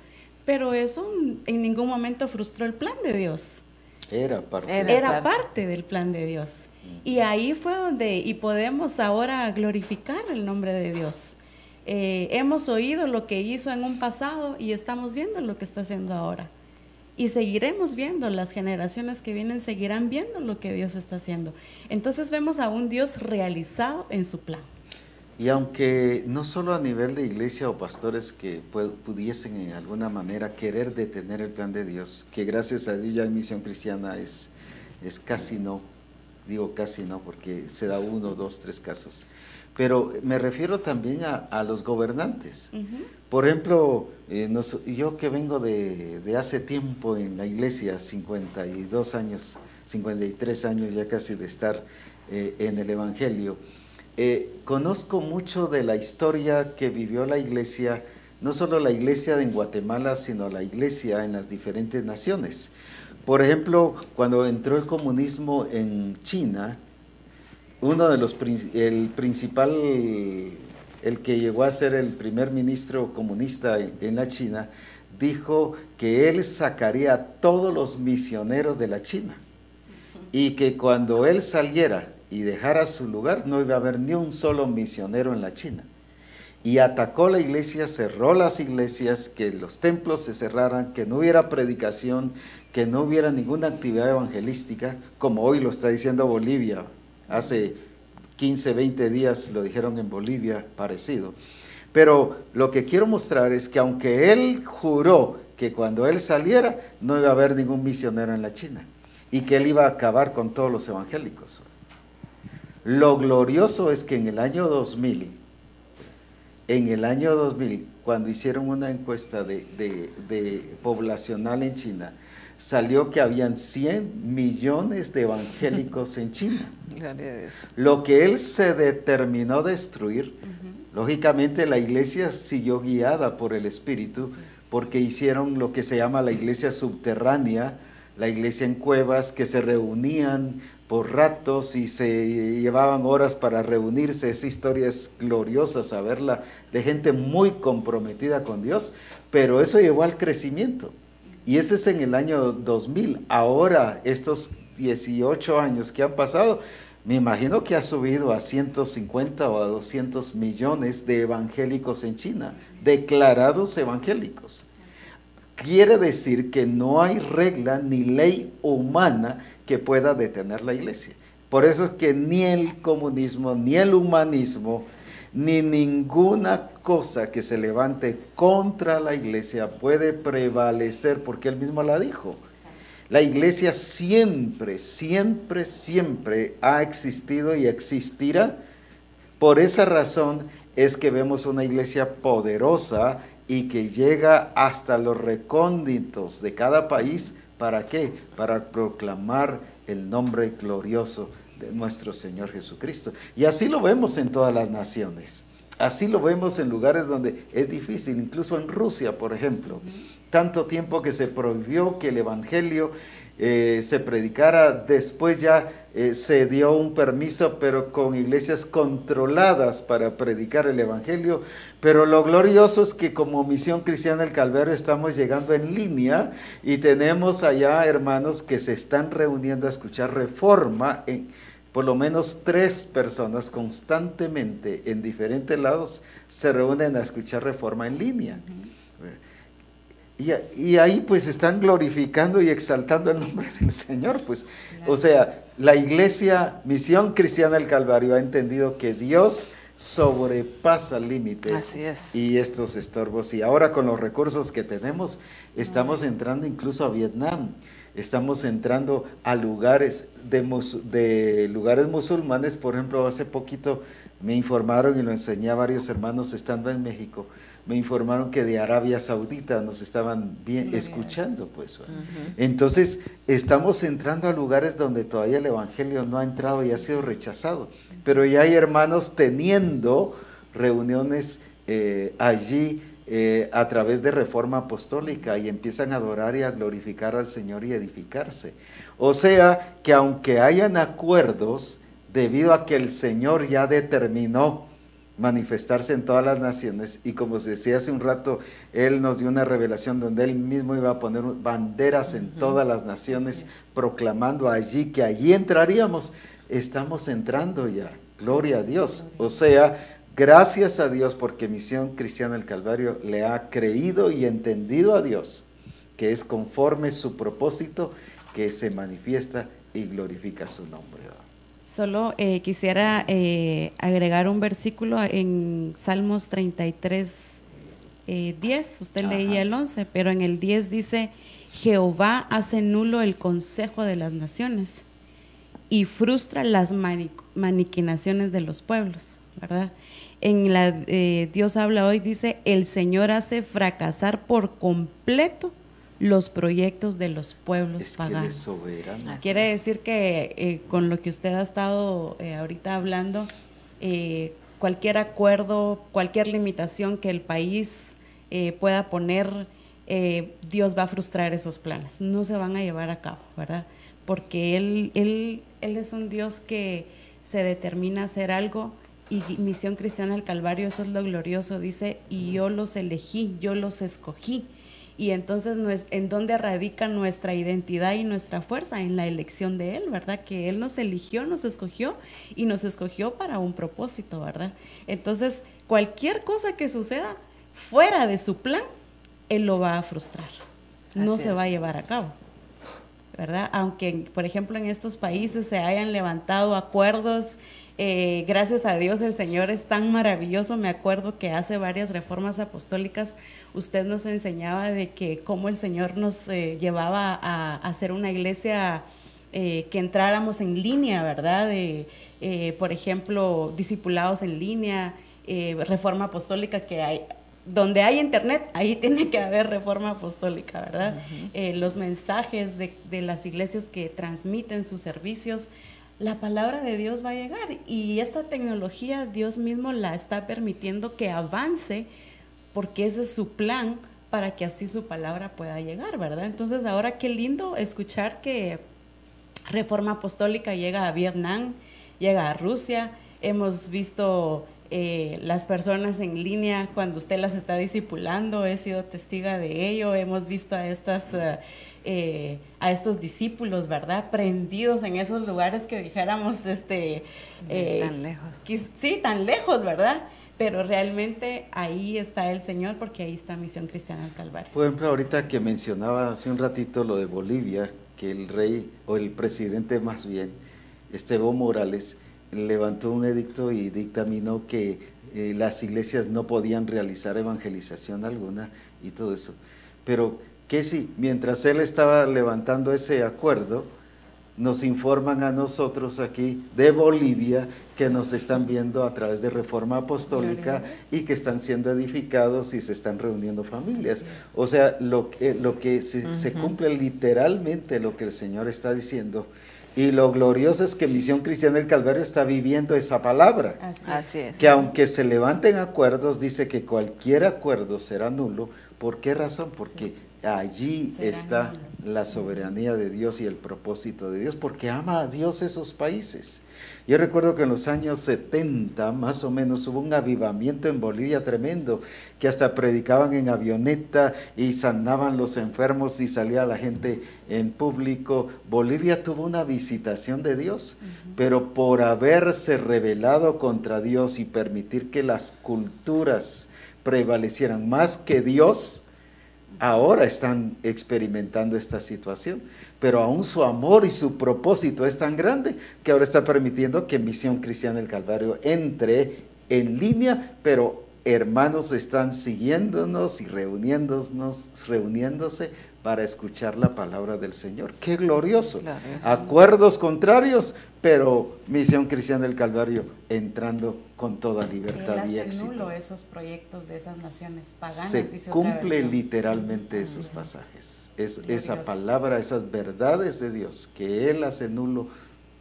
pero eso en ningún momento frustró el plan de Dios. Era parte del plan de Dios. Y ahí fue donde, y podemos ahora glorificar el nombre de Dios. Hemos oído lo que hizo en un pasado y estamos viendo lo que está haciendo ahora. Y seguiremos viendo, las generaciones que vienen seguirán viendo lo que Dios está haciendo. Entonces vemos a un Dios realizado en su plan. Y aunque no solo a nivel de iglesia o pastores que pudiesen en alguna manera querer detener el plan de Dios, que gracias a Dios ya en Misión Cristiana es casi no, digo casi no porque se da 1, 2, 3 casos, pero me refiero también a los gobernantes. Por ejemplo, yo que vengo de hace tiempo en la iglesia, 52 años, 53 años ya casi de estar en el Evangelio, conozco mucho de la historia que vivió la iglesia, no solo la iglesia en Guatemala, sino la iglesia en las diferentes naciones. Por ejemplo, cuando entró el comunismo en China, el principal, el que llegó a ser el primer ministro comunista en la China, dijo que él sacaría a todos los misioneros de la China y que cuando él saliera y dejara su lugar no iba a haber ni un solo misionero en la China. Y atacó la iglesia, cerró las iglesias, que los templos se cerraran, que no hubiera predicación, que no hubiera ninguna actividad evangelística, como hoy lo está diciendo Bolivia. Hace 15, 20 días lo dijeron en Bolivia, parecido. Pero lo que quiero mostrar es que aunque él juró que cuando él saliera no iba a haber ningún misionero en la China y que él iba a acabar con todos los evangélicos. Lo glorioso es que en el año 2000, cuando hicieron una encuesta de poblacional en China, salió que habían 100 millones de evangélicos en China. Lo que él se determinó a destruir, lógicamente la iglesia siguió guiada por el Espíritu, porque hicieron lo que se llama la iglesia subterránea, la iglesia en cuevas, que se reunían por ratos y se llevaban horas para reunirse. Esa historia es gloriosa saberla, de gente muy comprometida con Dios, pero eso llevó al crecimiento. Y ese es en el año 2000. Ahora, estos 18 años que han pasado, me imagino que ha subido a 150 o a 200 millones de evangélicos en China, declarados evangélicos. Quiere decir que no hay regla ni ley humana que pueda detener la iglesia. Por eso es que ni el comunismo, ni el humanismo, ni ninguna cosa que se levante contra la iglesia puede prevalecer, porque él mismo la dijo. La iglesia siempre, siempre, siempre ha existido y existirá. Por esa razón es que vemos una iglesia poderosa y que llega hasta los recónditos de cada país. ¿Para qué? Para proclamar el nombre glorioso de nuestro Señor Jesucristo. Y así lo vemos en todas las naciones. Así lo vemos en lugares donde es difícil, incluso en Rusia, por ejemplo. Tanto tiempo que se prohibió que el evangelio se predicara, después ya se dio un permiso, pero con iglesias controladas para predicar el evangelio. Pero lo glorioso es que como Misión Cristiana del Calvario estamos llegando en línea y tenemos allá hermanos que se están reuniendo a escuchar Reforma, por lo menos 3 personas constantemente en diferentes lados se reúnen a escuchar Reforma en línea. Y ahí pues están glorificando y exaltando el nombre del Señor, pues. Claro. O sea, la iglesia, Misión Cristiana del Calvario, ha entendido que Dios sobrepasa límites. Así es. Y estos estorbos. Y ahora con los recursos que tenemos, estamos entrando incluso a Vietnam. Estamos entrando a lugares de lugares musulmanes. Por ejemplo, hace poquito me informaron, y lo enseñé a varios hermanos estando en México, me informaron que de Arabia Saudita nos estaban escuchando, pues. Entonces, estamos entrando a lugares donde todavía el evangelio no ha entrado y ha sido rechazado, pero ya hay hermanos teniendo reuniones allí a través de Reforma Apostólica, y empiezan a adorar y a glorificar al Señor y edificarse. O sea, que aunque hayan acuerdos, debido a que el Señor ya determinó manifestarse en todas las naciones, y como se decía hace un rato, Él nos dio una revelación donde Él mismo iba a poner banderas en todas las naciones, proclamando allí que allí entraríamos. Estamos entrando ya, gloria a Dios. O sea, gracias a Dios, porque Misión Cristiana del Calvario le ha creído y entendido a Dios, que es conforme su propósito, que se manifiesta y glorifica su nombre. Solo quisiera agregar un versículo en Salmos 33, 10, usted leía el 11, pero en el 10 dice: Jehová hace nulo el consejo de las naciones y frustra las maquinaciones de los pueblos, ¿verdad? En la Dios habla hoy, dice: el Señor hace fracasar por completo los proyectos de los pueblos paganos. Quiere decir que con lo que usted ha estado ahorita hablando, cualquier acuerdo, cualquier limitación que el país pueda poner, Dios va a frustrar esos planes, no se van a llevar a cabo, ¿verdad? Porque Él es un Dios que se determina a hacer algo, y Misión Cristiana del Calvario, eso es lo glorioso, dice: y yo los elegí, yo los escogí. Y entonces, ¿en dónde radica nuestra identidad y nuestra fuerza? En la elección de Él, ¿verdad? Que Él nos eligió, nos escogió, y nos escogió para un propósito, ¿verdad? Entonces, cualquier cosa que suceda fuera de su plan, Él lo va a frustrar. No se va a llevar a cabo, ¿verdad? Aunque, por ejemplo, en estos países se hayan levantado acuerdos, gracias a Dios el Señor es tan maravilloso. Me acuerdo que hace varias reformas apostólicas usted nos enseñaba de que cómo el Señor nos llevaba a hacer una iglesia que entráramos en línea, ¿verdad? Por ejemplo, discipulados en línea, reforma apostólica, que hay, donde hay internet, ahí tiene que haber reforma apostólica, ¿verdad? Los mensajes de las iglesias que transmiten sus servicios, la palabra de Dios va a llegar, y esta tecnología Dios mismo la está permitiendo que avance, porque ese es su plan, para que así su palabra pueda llegar, ¿verdad? Entonces ahora qué lindo escuchar que Reforma Apostólica llega a Vietnam, llega a Rusia. Hemos visto las personas en línea cuando usted las está discipulando, he sido testiga de ello. Hemos visto a estos discípulos, ¿verdad? Prendidos en esos lugares que dijéramos, tan lejos. Sí, tan lejos, ¿verdad? Pero realmente ahí está el Señor, porque ahí está Misión Cristiana del Calvario. Por ejemplo, ahorita que mencionaba hace un ratito lo de Bolivia, que el rey, o el presidente más bien, Evo Morales, levantó un edicto y dictaminó que las iglesias no podían realizar evangelización alguna y todo eso. Pero que si, mientras él estaba levantando ese acuerdo, nos informan a nosotros aquí de Bolivia que nos están viendo a través de Reforma Apostólica y que están siendo edificados y se están reuniendo familias. O sea, lo que se cumple literalmente lo que el Señor está diciendo. Y lo glorioso es que Misión Cristiana del Calvario está viviendo esa palabra. Así es. Que aunque se levanten acuerdos, dice que cualquier acuerdo será nulo. ¿Por qué razón? Porque allí está la soberanía de Dios y el propósito de Dios, porque ama a Dios esos países. Yo recuerdo que en los años 70, más o menos, hubo un avivamiento en Bolivia tremendo, que hasta predicaban en avioneta y sanaban los enfermos y salía la gente en público. Bolivia tuvo una visitación de Dios, pero por haberse rebelado contra Dios y permitir que las culturas prevalecieran más que Dios, ahora están experimentando esta situación, pero aún su amor y su propósito es tan grande que ahora está permitiendo que Misión Cristiana del Calvario entre en línea, pero hermanos están siguiéndonos y reuniéndose para escuchar la palabra del Señor. ¡Qué glorioso! Acuerdos contrarios, pero Misión Cristiana del Calvario entrando con toda libertad y éxito. Nulo esos proyectos de esas naciones paganas. Se cumple literalmente esos pasajes. Esa palabra, esas verdades de Dios, que Él hace nulo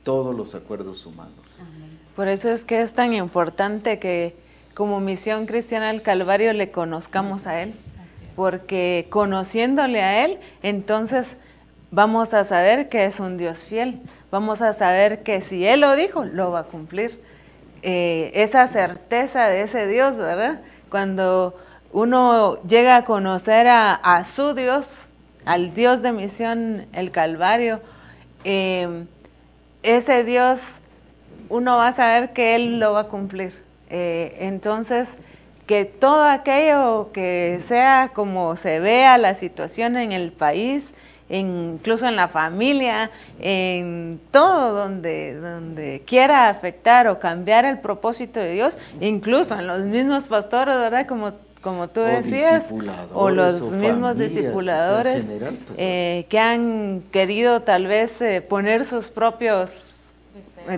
todos los acuerdos humanos. Por eso es que es tan importante que como Misión Cristiana del Calvario le conozcamos a Él, porque conociéndole a Él, entonces vamos a saber que es un Dios fiel, vamos a saber que si Él lo dijo, lo va a cumplir. Esa certeza de ese Dios, ¿verdad? Cuando uno llega a conocer a su Dios, al Dios de Misión el Calvario, ese Dios, uno va a saber que Él lo va a cumplir. Entonces, que todo aquello que sea como se vea la situación en el país, incluso en la familia, en todo donde quiera afectar o cambiar el propósito de Dios, incluso en los mismos pastores, ¿verdad? Como tú decías, o los mismos discipuladores, que han querido tal vez poner sus propios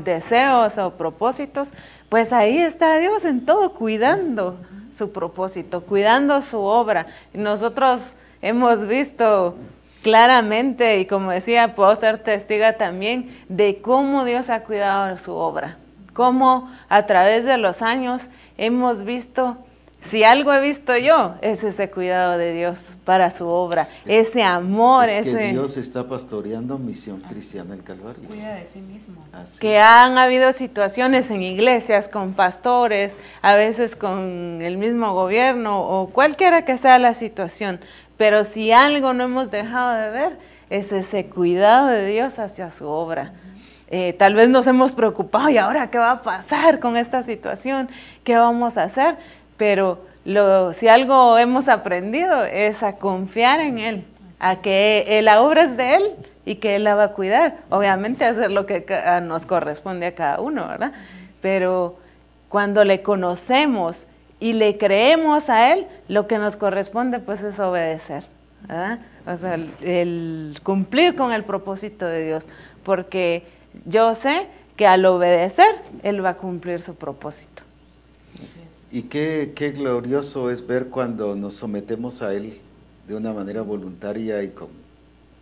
deseos o propósitos, pues ahí está Dios en todo, cuidando su propósito, cuidando su obra. Nosotros hemos visto claramente, y como decía, puedo ser testiga también de cómo Dios ha cuidado de su obra, cómo a través de los años hemos visto, si algo he visto yo, es ese cuidado de Dios para su obra, ese amor, es que Dios está pastoreando Misión Cristiana del Calvario. Cuida de sí mismo. Que han habido situaciones en iglesias con pastores, a veces con el mismo gobierno o cualquiera que sea la situación, pero si algo no hemos dejado de ver, es ese cuidado de Dios hacia su obra. Tal vez nos hemos preocupado, ¿y ahora qué va a pasar con esta situación? ¿Qué vamos a hacer? Pero si algo hemos aprendido es a confiar en Él, a que la obra es de Él y que Él la va a cuidar. Obviamente hacer lo que nos corresponde a cada uno, ¿verdad? Pero cuando le conocemos y le creemos a Él, lo que nos corresponde pues es obedecer, ¿verdad? O sea, el cumplir con el propósito de Dios, porque yo sé que al obedecer, Él va a cumplir su propósito. Y qué glorioso es ver cuando nos sometemos a Él de una manera voluntaria y como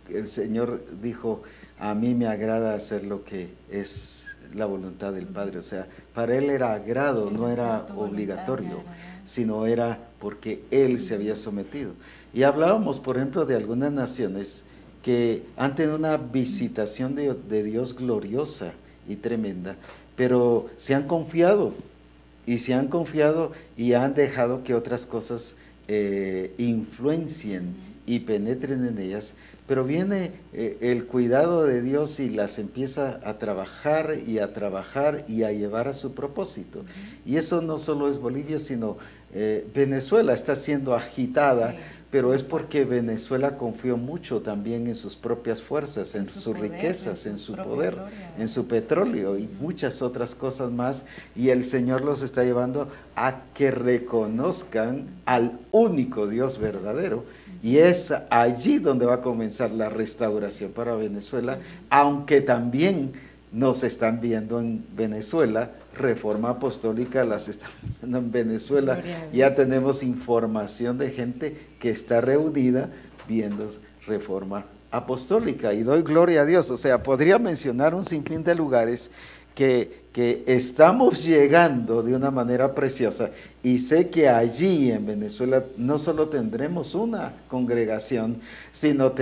el Señor dijo, a mí me agrada hacer lo que es la voluntad del Padre. O sea, para Él era agrado, no era obligatorio, sino era porque Él se había sometido. Y hablábamos, por ejemplo, de algunas naciones que han tenido una visitación de Dios gloriosa y tremenda, pero se han confiado. Y han dejado que otras cosas influencien y penetren en ellas, pero viene el cuidado de Dios y las empieza a trabajar y a llevar a su propósito. Y eso no solo es Bolivia, sino Venezuela está siendo agitada, sí, pero es porque Venezuela confió mucho también en sus propias fuerzas, en sus riquezas, en su poder, en su petróleo y muchas otras cosas más, y el Señor los está llevando a que reconozcan al único Dios verdadero, y es allí donde va a comenzar la restauración para Venezuela, aunque también nos están viendo en Venezuela, Reforma Apostólica las está viendo en Venezuela, ya tenemos información de gente que está reunida viendo Reforma Apostólica, y doy gloria a Dios. O sea, podría mencionar un sinfín de lugares que estamos llegando de una manera preciosa, y sé que allí en Venezuela no solo tendremos una congregación, sino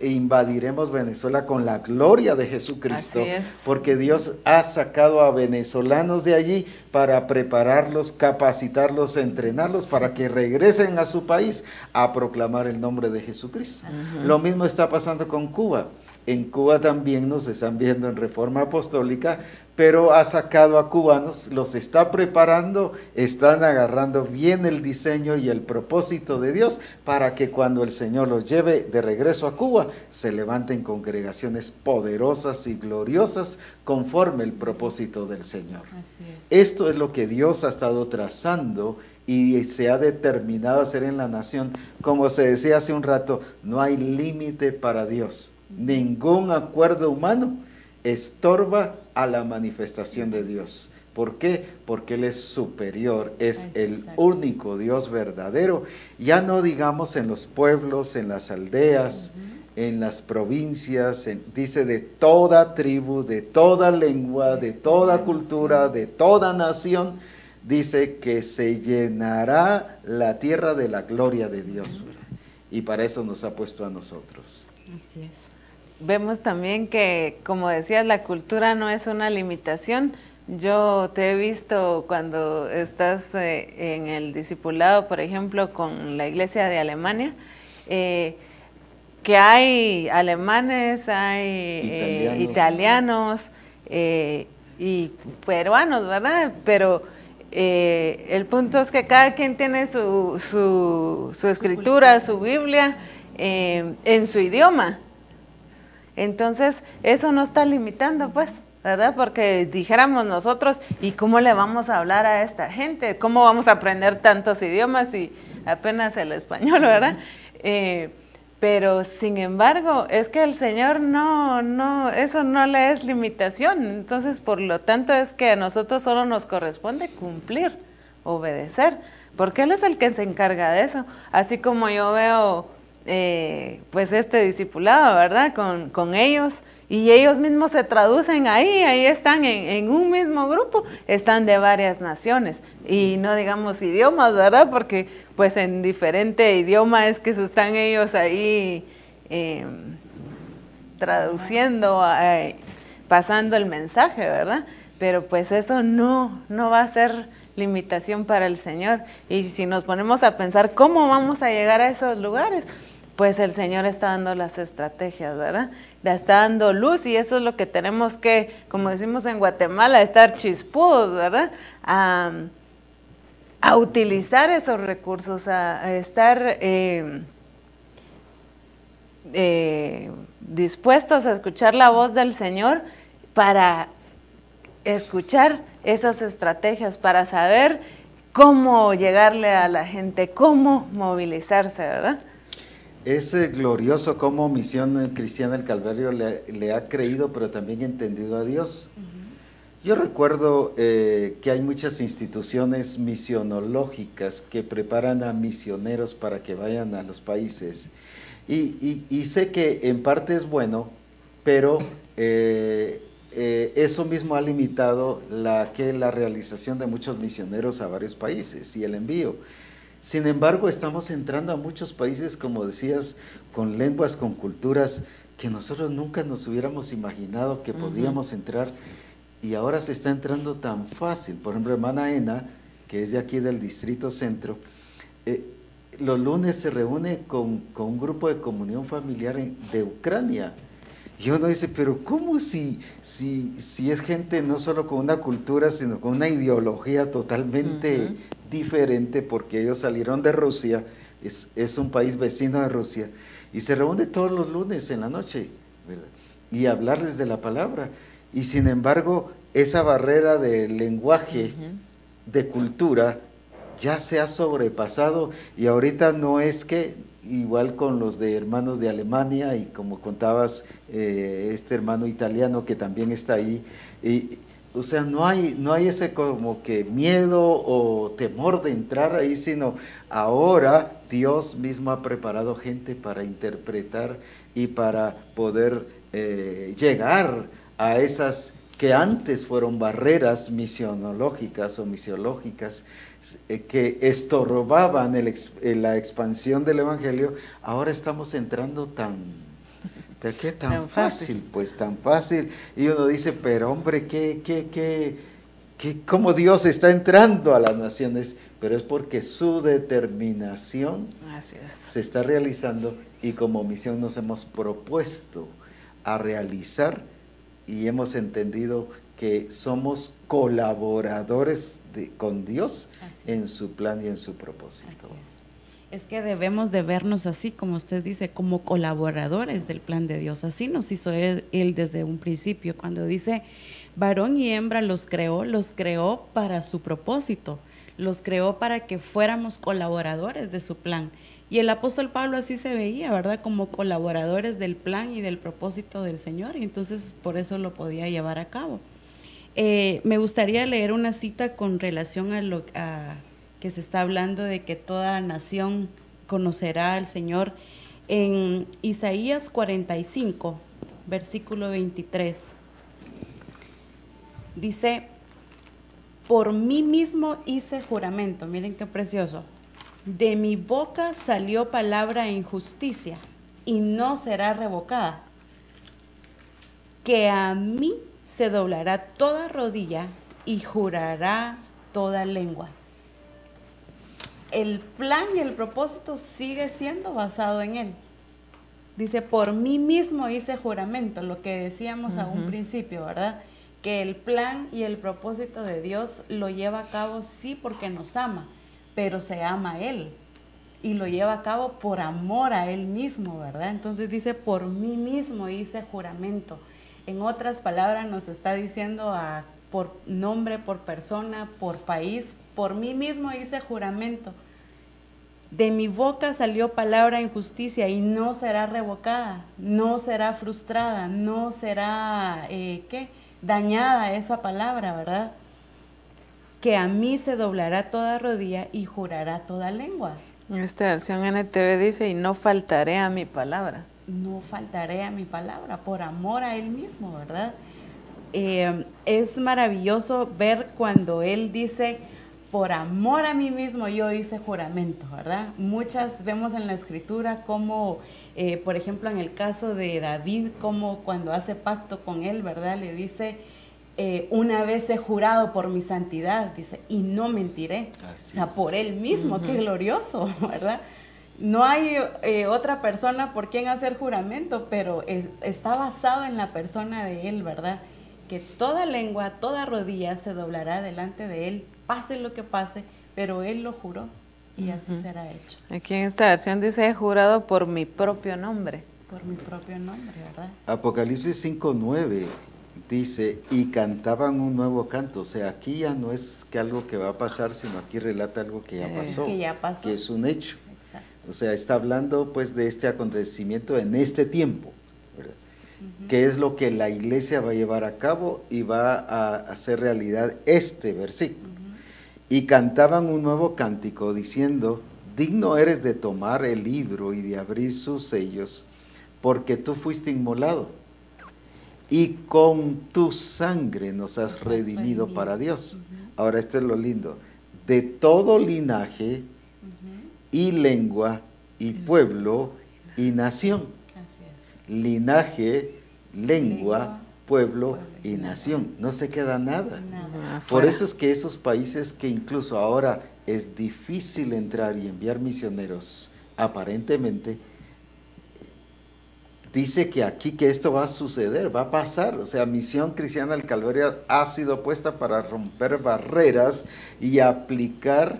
invadiremos Venezuela con la gloria de Jesucristo, porque Dios ha sacado a venezolanos de allí para prepararlos, capacitarlos, entrenarlos para que regresen a su país a proclamar el nombre de Jesucristo. Lo mismo está pasando con Cuba. en Cuba también nos están viendo en Reforma Apostólica, pero ha sacado a cubanos, los está preparando, están agarrando bien el diseño y el propósito de Dios para que cuando el Señor los lleve de regreso a Cuba, se levanten congregaciones poderosas y gloriosas conforme el propósito del Señor. Así es. Esto es lo que Dios ha estado trazando y se ha determinado hacer en la nación. Como se decía hace un rato, no hay límite para Dios. Ningún acuerdo humano estorba a la manifestación de Dios. ¿Por qué? Porque Él es superior, es el único Dios verdadero. Ya no digamos en los pueblos, en las aldeas, en las provincias, dice de toda tribu, de toda lengua, de toda cultura, de toda nación, dice que se llenará la tierra de la gloria de Dios, ¿verdad? Y para eso nos ha puesto a nosotros. Así es. Vemos también que, como decías, la cultura no es una limitación. Yo te he visto cuando estás en el discipulado, por ejemplo, con la iglesia de Alemania, que hay alemanes, hay italianos y peruanos, ¿verdad? Pero el punto es que cada quien tiene su escritura, su Biblia, en su idioma. Entonces, eso no está limitando, pues, ¿verdad? Porque dijéramos nosotros, ¿y cómo le vamos a hablar a esta gente? ¿Cómo vamos a aprender tantos idiomas y apenas el español, ¿verdad? Pero, sin embargo, es que el Señor eso no le es limitación. Entonces, por lo tanto, es que a nosotros solo nos corresponde cumplir, obedecer, porque Él es el que se encarga de eso. Así como yo veo pues este discipulado, ¿verdad? Con ellos, y ellos mismos se traducen ahí están en un mismo grupo, están de varias naciones, y no digamos idiomas, ¿verdad? Porque pues en diferente idioma es que se están ellos ahí traduciendo, pasando el mensaje, ¿verdad? Pero pues eso no va a ser limitación para el Señor. Y si nos ponemos a pensar cómo vamos a llegar a esos lugares, pues el Señor está dando las estrategias, ¿verdad? Le está dando luz, y eso es lo que tenemos que, como decimos en Guatemala, estar chispudos, ¿verdad? A utilizar esos recursos, a estar dispuestos a escuchar la voz del Señor para escuchar esas estrategias, para saber cómo llegarle a la gente, cómo movilizarse, ¿verdad? Es glorioso cómo Misión Cristiana del Calvario le ha creído, pero también entendido a Dios. Yo recuerdo que hay muchas instituciones misionológicas que preparan a misioneros para que vayan a los países. Y sé que en parte es bueno, pero eso mismo ha limitado la realización de muchos misioneros a varios países y el envío. Sin embargo, estamos entrando a muchos países, como decías, con lenguas, con culturas que nosotros nunca nos hubiéramos imaginado que podíamos entrar, y ahora se está entrando tan fácil. Por ejemplo, hermana Ena, que es de aquí del Distrito Centro, los lunes se reúne con un grupo de comunión familiar de Ucrania. Y uno dice, pero ¿cómo si es gente no solo con una cultura, sino con una ideología totalmente diferente, porque ellos salieron de Rusia, es un país vecino de Rusia, y se reúne todos los lunes en la noche, ¿verdad? Y hablarles de la palabra. Y sin embargo, esa barrera de lenguaje, de cultura, ya se ha sobrepasado, y ahorita no es que, igual con los de hermanos de Alemania, y como contabas, este hermano italiano que también está ahí, o sea, no hay ese como que miedo o temor de entrar ahí, sino ahora Dios mismo ha preparado gente para interpretar y para poder llegar a esas que antes fueron barreras misionológicas o misiológicas, que estorbaban la expansión del Evangelio. Ahora estamos entrando tan fácil, pues tan fácil, y uno dice, pero hombre, cómo Dios está entrando a las naciones, pero es porque su determinación se está realizando, y como misión nos hemos propuesto a realizar, y hemos entendido que somos colaboradores con Dios en su plan y en su propósito. Así es que debemos de vernos así, como usted dice, como colaboradores del plan de Dios. Así nos hizo él desde un principio, cuando dice varón y hembra los creó para su propósito, los creó para que fuéramos colaboradores de su plan. Y el apóstol Pablo así se veía, ¿verdad? Como colaboradores del plan y del propósito del Señor, y entonces por eso lo podía llevar a cabo. Me gustaría leer una cita con relación a que se está hablando de que toda nación conocerá al Señor. En Isaías 45, versículo 23, dice: por mí mismo hice juramento, miren qué precioso, de mi boca salió palabra en justicia y no será revocada, que a mí se doblará toda rodilla y jurará toda lengua. El plan y el propósito sigue siendo basado en Él. Dice, por mí mismo hice juramento, lo que decíamos a un principio, ¿verdad? Que el plan y el propósito de Dios lo lleva a cabo sí porque nos ama, pero se ama a Él y lo lleva a cabo por amor a Él mismo, ¿verdad? Entonces dice, por mí mismo hice juramento. En otras palabras nos está diciendo por nombre, por persona, por país, por mí mismo hice juramento. De mi boca salió palabra en justicia y no será revocada, no será frustrada, no será dañada esa palabra, ¿verdad? Que a mí se doblará toda rodilla y jurará toda lengua. Esta versión NTV dice, y no faltaré a mi palabra. No faltaré a mi palabra, por amor a Él mismo, ¿verdad? Es maravilloso ver cuando Él dice, por amor a mí mismo yo hice juramento, ¿verdad? Muchas vemos en la Escritura como, por ejemplo, en el caso de David, como cuando hace pacto con Él, ¿verdad? Le dice, una vez he jurado por mi santidad, dice, y no mentiré. Así o sea, es. por Él mismo, qué glorioso, ¿verdad? No hay otra persona por quien hacer juramento, pero está basado en la persona de Él, ¿verdad? Que toda lengua, toda rodilla se doblará delante de Él, pase lo que pase, pero Él lo juró y así será hecho. Aquí en esta versión dice, he jurado por mi propio nombre. Por mi propio nombre, ¿verdad? Apocalipsis 5:9 dice, y cantaban un nuevo canto. O sea, aquí ya no es que algo que va a pasar, sino aquí relata algo que ya pasó. Que ya pasó. Que es un hecho. Exacto. O sea, está hablando pues de este acontecimiento en este tiempo, ¿verdad? Que es lo que la iglesia va a llevar a cabo y va a hacer realidad este versículo. Y cantaban un nuevo cántico diciendo, digno eres de tomar el libro y de abrir sus sellos, porque tú fuiste inmolado y con tu sangre nos has redimido para Dios. Ahora esto es lo lindo, de todo linaje y lengua y pueblo y nación. Así es. Linaje, lengua, pueblo y nación. No se queda nada. Por eso es que esos países que incluso ahora es difícil entrar y enviar misioneros, aparentemente, dice que aquí que esto va a suceder, va a pasar. O sea, Misión Cristiana del Calvario ha sido puesta para romper barreras y aplicar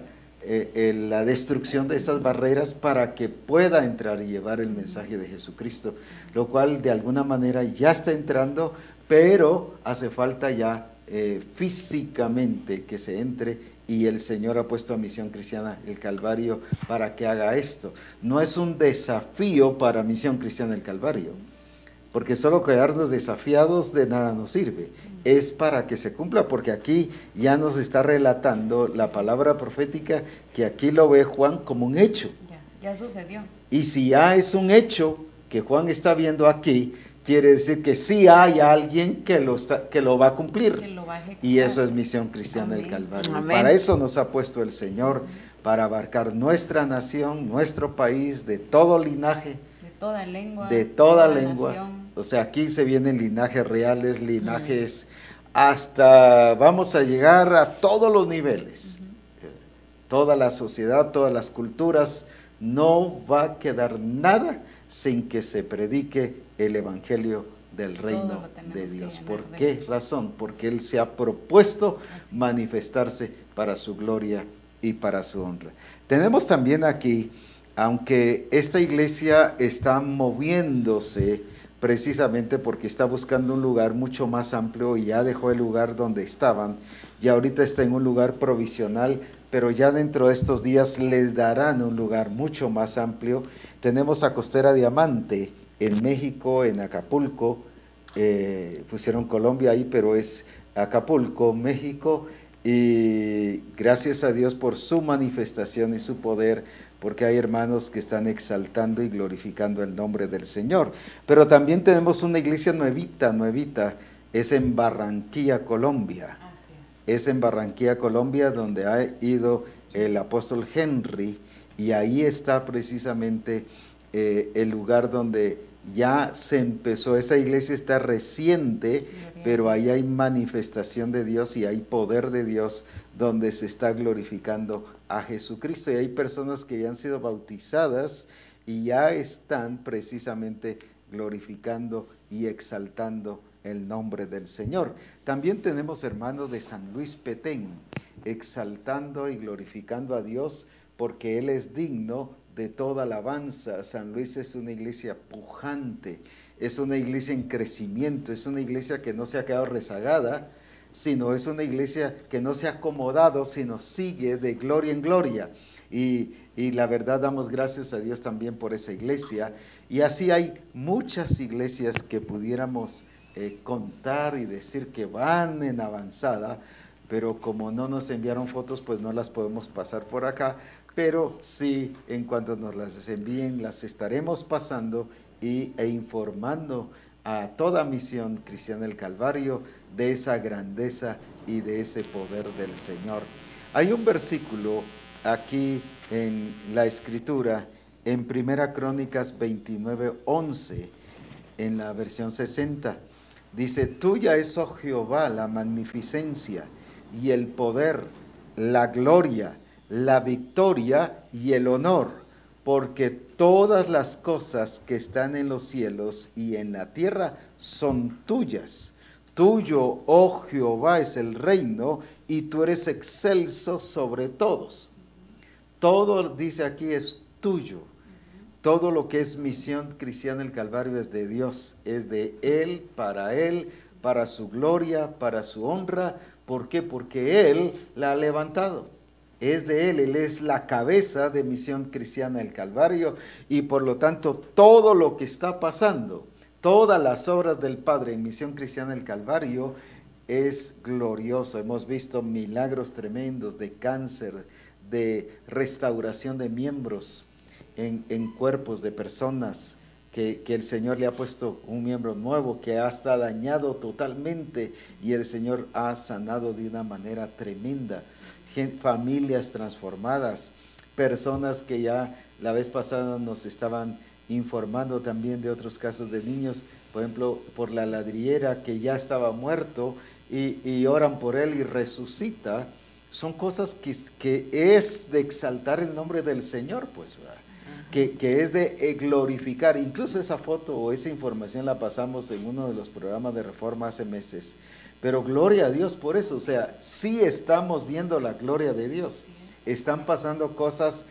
la destrucción de esas barreras para que pueda entrar y llevar el mensaje de Jesucristo, lo cual de alguna manera ya está entrando, pero hace falta ya físicamente que se entre, y el Señor ha puesto a Misión Cristiana el Calvario para que haga esto. No es un desafío para Misión Cristiana el Calvario, porque solo quedarnos desafiados de nada nos sirve. Es para que se cumpla, porque aquí ya nos está relatando la palabra profética, que aquí lo ve Juan como un hecho. Ya sucedió. Y si ya es un hecho que Juan está viendo aquí, quiere decir que sí hay alguien que lo va a cumplir. Que lo va a ejecutar. Y eso es Misión Cristiana del Calvario. Amén. Para eso nos ha puesto el Señor, para abarcar nuestra nación, nuestro país, de todo linaje, de toda lengua, de toda lengua. nación. O sea, aquí se vienen linajes reales, linajes hasta, vamos a llegar a todos los niveles. Toda la sociedad, todas las culturas, no va a quedar nada sin que se predique el Evangelio del Todo reino lo tenemos de que Dios. llenar ¿Por de qué razón? Porque Él se ha propuesto Así es. manifestarse para su gloria y para su honra. Tenemos también aquí, aunque esta iglesia está moviéndose precisamente porque está buscando un lugar mucho más amplio y ya dejó el lugar donde estaban, y ahorita está en un lugar provisional, pero ya dentro de estos días les darán un lugar mucho más amplio. Tenemos a Costera Diamante en México, en Acapulco, pusieron Colombia ahí, pero es Acapulco, México, y gracias a Dios por su manifestación y su poder, porque hay hermanos que están exaltando y glorificando el nombre del Señor. Pero también tenemos una iglesia nuevita, es en Barranquilla, Colombia. Es en Barranquilla, Colombia, donde ha ido el apóstol Henry, y ahí está precisamente el lugar donde ya se empezó. Esa iglesia está reciente, pero ahí hay manifestación de Dios y hay poder de Dios donde se está glorificando a Jesucristo. Y hay personas que ya han sido bautizadas y ya están precisamente glorificando y exaltando el nombre del Señor. También tenemos hermanos de San Luis Petén, exaltando y glorificando a Dios, porque Él es digno de toda alabanza. San Luis es una iglesia pujante, es una iglesia en crecimiento, es una iglesia que no se ha quedado rezagada, sino es una iglesia que no se ha acomodado, sino sigue de gloria en gloria. Y la verdad, damos gracias a Dios también por esa iglesia. Y así hay muchas iglesias que pudiéramos contar y decir que van en avanzada, pero como no nos enviaron fotos, pues no las podemos pasar por acá, pero sí, en cuanto nos las envíen, las estaremos pasando e informando a toda Misión Cristiana del Calvario de esa grandeza y de ese poder del Señor. Hay un versículo aquí en la Escritura, en Primera Crónicas 29:11, en la versión 60, dice: tuya es, oh Jehová, la magnificencia y el poder, la gloria, la victoria y el honor, porque todas las cosas que están en los cielos y en la tierra son tuyas. Tuyo, oh Jehová, es el reino, y tú eres excelso sobre todos. Todo, dice aquí, es tuyo. Todo lo que es Misión Cristiana del Calvario es de Dios, es de Él, para su gloria, para su honra. ¿Por qué? Porque Él la ha levantado. Es de Él es la cabeza de Misión Cristiana del Calvario, y por lo tanto todo lo que está pasando, todas las obras del Padre en Misión Cristiana del Calvario es glorioso. Hemos visto milagros tremendos de cáncer, de restauración de miembros en cuerpos de personas, que el Señor le ha puesto un miembro nuevo que ha estado dañado totalmente, y el Señor ha sanado de una manera tremenda. Familias transformadas, personas que ya la vez pasada nos estaban informando también de otros casos de niños, por ejemplo, por la ladrillera que ya estaba muerto y oran por él y resucita. Son cosas que es de exaltar el nombre del Señor, pues, ¿verdad? Que es de glorificar. Incluso esa foto o esa información la pasamos en uno de los programas de Reforma hace meses. Pero gloria a Dios por eso. O sea, sí estamos viendo la gloria de Dios. Están pasando cosas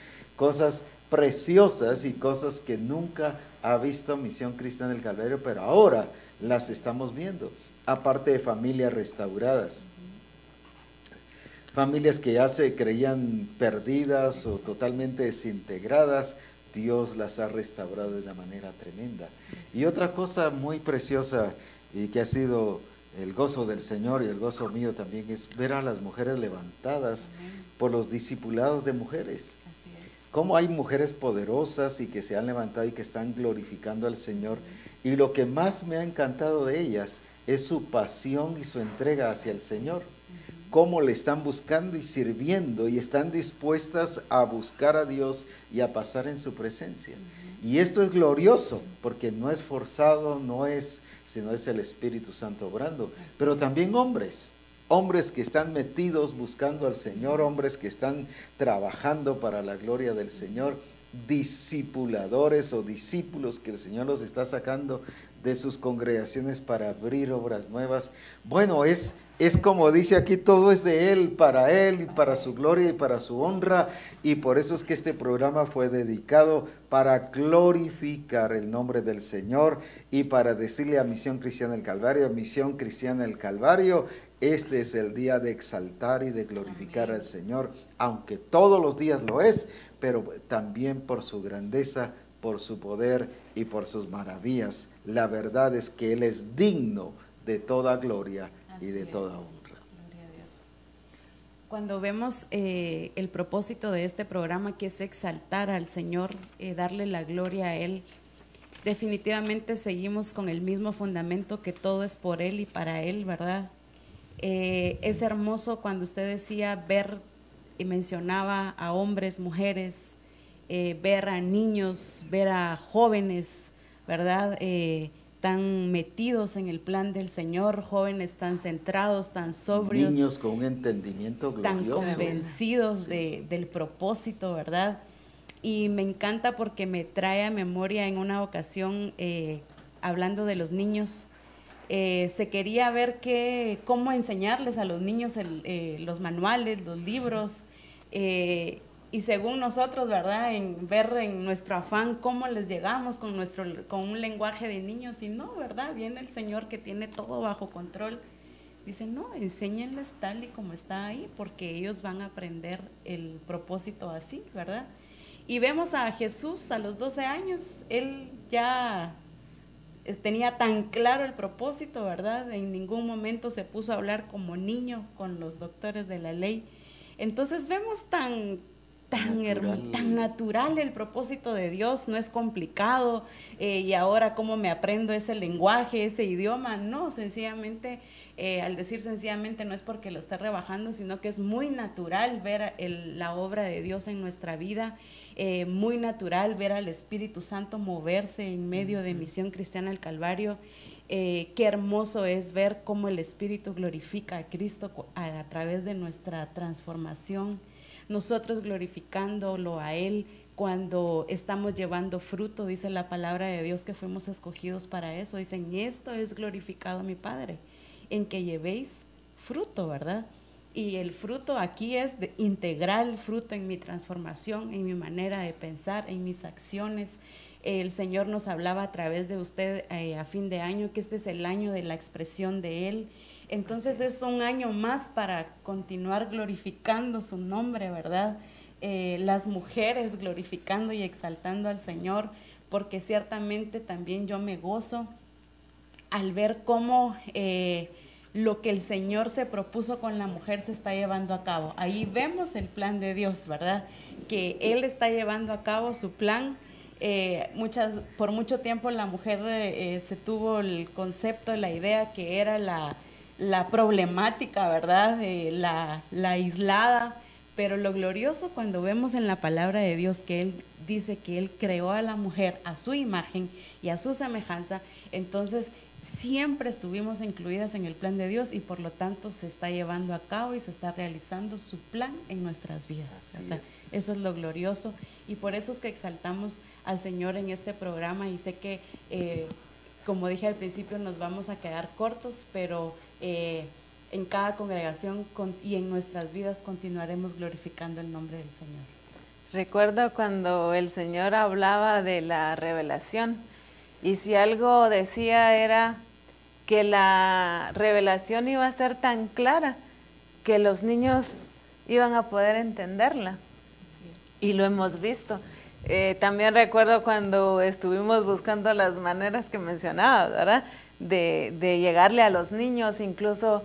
preciosas y cosas que nunca ha visto Misión Cristiana del Calvario, pero ahora las estamos viendo. Aparte de familias restauradas. Familias que ya se creían perdidas o totalmente desintegradas, Dios las ha restaurado de una manera tremenda. Y otra cosa muy preciosa y que ha sido el gozo del Señor y el gozo mío también es ver a las mujeres levantadas por los discipulados de mujeres. Así es. Cómo hay mujeres poderosas y que se han levantado y que están glorificando al Señor. Y lo que más me ha encantado de ellas es su pasión y su entrega hacia el Señor. Cómo le están buscando y sirviendo y están dispuestas a buscar a Dios y a pasar en su presencia. Y esto es glorioso porque no es forzado, sino es el Espíritu Santo obrando. Pero también hombres que están metidos buscando al Señor, hombres que están trabajando para la gloria del Señor, discipuladores o discípulos que el Señor los está sacando de sus congregaciones para abrir obras nuevas. Bueno, es como dice aquí, todo es de Él, y para su gloria y para su honra, y por eso es que este programa fue dedicado para glorificar el nombre del Señor y para decirle a Misión Cristiana del Calvario, Misión Cristiana del Calvario, este es el día de exaltar y de glorificar al Señor, aunque todos los días lo es, pero también por su grandeza, por su poder y por sus maravillas. La verdad es que Él es digno de toda gloria y de toda honra. Gloria a Dios. Cuando vemos el propósito de este programa, que es exaltar al Señor, darle la gloria a Él, definitivamente seguimos con el mismo fundamento, que todo es por Él y para Él, ¿verdad? Es hermoso cuando usted decía ver y mencionaba a hombres, mujeres, ver a niños, ver a jóvenes, ¿verdad? Tan metidos en el plan del Señor, jóvenes tan centrados, tan sobrios. Niños con un entendimiento glorioso. Tan convencidos del propósito, ¿verdad? Y me encanta porque me trae a memoria en una ocasión, hablando de los niños, se quería ver cómo enseñarles a los niños los manuales, los libros, y según nosotros, ¿verdad? En ver en nuestro afán cómo les llegamos con un lenguaje de niños, y no, ¿verdad? Viene el Señor que tiene todo bajo control. Dice, no, enséñenles tal y como está ahí, porque ellos van a aprender el propósito así, ¿verdad? Y vemos a Jesús a los 12 años, Él ya tenía tan claro el propósito, ¿verdad? En ningún momento se puso a hablar como niño con los doctores de la ley. Entonces vemos tan natural el propósito de Dios, no es complicado, y ahora cómo me aprendo ese lenguaje, ese idioma. No, sencillamente, al decir sencillamente, no es porque lo esté rebajando, sino que es muy natural ver la obra de Dios en nuestra vida, muy natural ver al Espíritu Santo moverse en medio de Misión Cristiana del Calvario. Qué hermoso es ver cómo el Espíritu glorifica a Cristo a través de nuestra transformación, nosotros glorificándolo a Él cuando estamos llevando fruto. Dice la palabra de Dios que fuimos escogidos para eso. Dicen, esto es glorificado mi Padre, en que llevéis fruto, ¿verdad? Y el fruto aquí es integral, fruto en mi transformación, en mi manera de pensar, en mis acciones. El Señor nos hablaba a través de usted a fin de año, que este es el año de la expresión de Él. Entonces es un año más para continuar glorificando su nombre, ¿verdad? Las mujeres glorificando y exaltando al Señor, porque ciertamente también yo me gozo al ver cómo lo que el Señor se propuso con la mujer se está llevando a cabo. Ahí vemos el plan de Dios, ¿verdad? Que Él está llevando a cabo su plan. Por mucho tiempo la mujer se tuvo el concepto, la idea que era la problemática, ¿verdad? La aislada, pero lo glorioso cuando vemos en la palabra de Dios que Él dice que Él creó a la mujer a su imagen y a su semejanza, entonces siempre estuvimos incluidas en el plan de Dios y por lo tanto se está llevando a cabo y se está realizando su plan en nuestras vidas, ¿verdad? Eso es lo glorioso y por eso es que exaltamos al Señor en este programa y sé que como dije al principio nos vamos a quedar cortos, pero en cada congregación y en nuestras vidas continuaremos glorificando el nombre del Señor. Recuerdo cuando el Señor hablaba de la revelación, y si algo decía era que la revelación iba a ser tan clara que los niños iban a poder entenderla. Y lo hemos visto. También recuerdo cuando estuvimos buscando las maneras que mencionabas, ¿verdad? De llegarle a los niños, incluso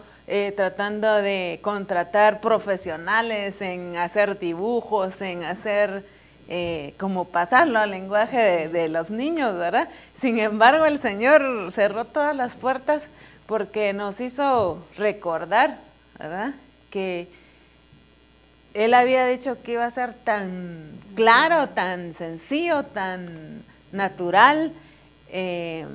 tratando de contratar profesionales en hacer dibujos, en hacer como pasarlo al lenguaje de los niños, ¿verdad? Sin embargo, el Señor cerró todas las puertas porque nos hizo recordar, ¿verdad? Que Él había dicho que iba a ser tan claro, tan sencillo, tan natural, que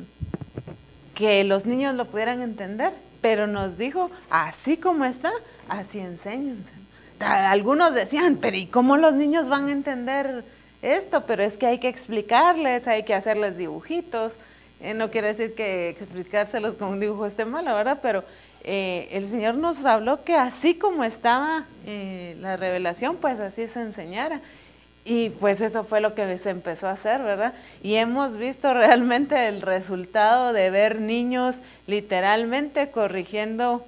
los niños lo pudieran entender, pero nos dijo, así como está, así enséñense. Algunos decían, pero ¿y cómo los niños van a entender esto? Pero es que hay que explicarles, hay que hacerles dibujitos, no quiere decir que explicárselos con un dibujo esté mal, la verdad, pero el Señor nos habló que así como estaba la revelación, pues así se enseñara. Y pues eso fue lo que se empezó a hacer, ¿verdad? Y hemos visto realmente el resultado de ver niños literalmente corrigiendo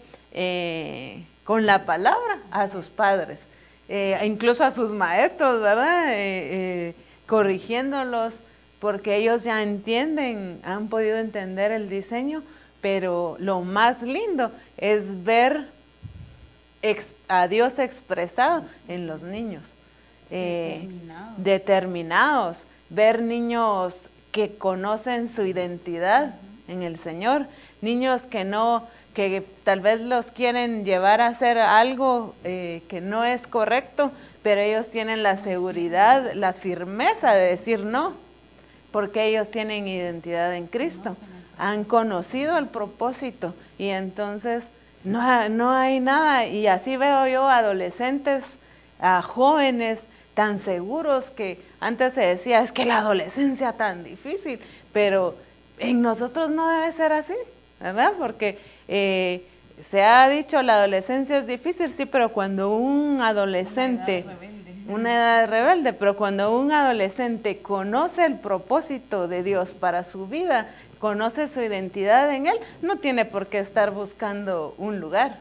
con la palabra a sus padres, incluso a sus maestros, ¿verdad? Corrigiéndolos, porque ellos ya entienden, han podido entender el diseño, pero lo más lindo es ver a Dios expresado en los niños. Determinados, ver niños que conocen su identidad en el Señor, niños que tal vez los quieren llevar a hacer algo que no es correcto, pero ellos tienen la seguridad, la firmeza de decir no, porque ellos tienen identidad en Cristo, han conocido el propósito, y entonces no hay nada. Y así veo yo adolescentes, a jóvenes tan seguros, que antes se decía, es que la adolescencia tan difícil, pero en nosotros no debe ser así, ¿verdad? Porque se ha dicho la adolescencia es difícil, sí, pero cuando un adolescente, una edad rebelde, pero cuando un adolescente conoce el propósito de Dios para su vida, conoce su identidad en Él, no tiene por qué estar buscando un lugar,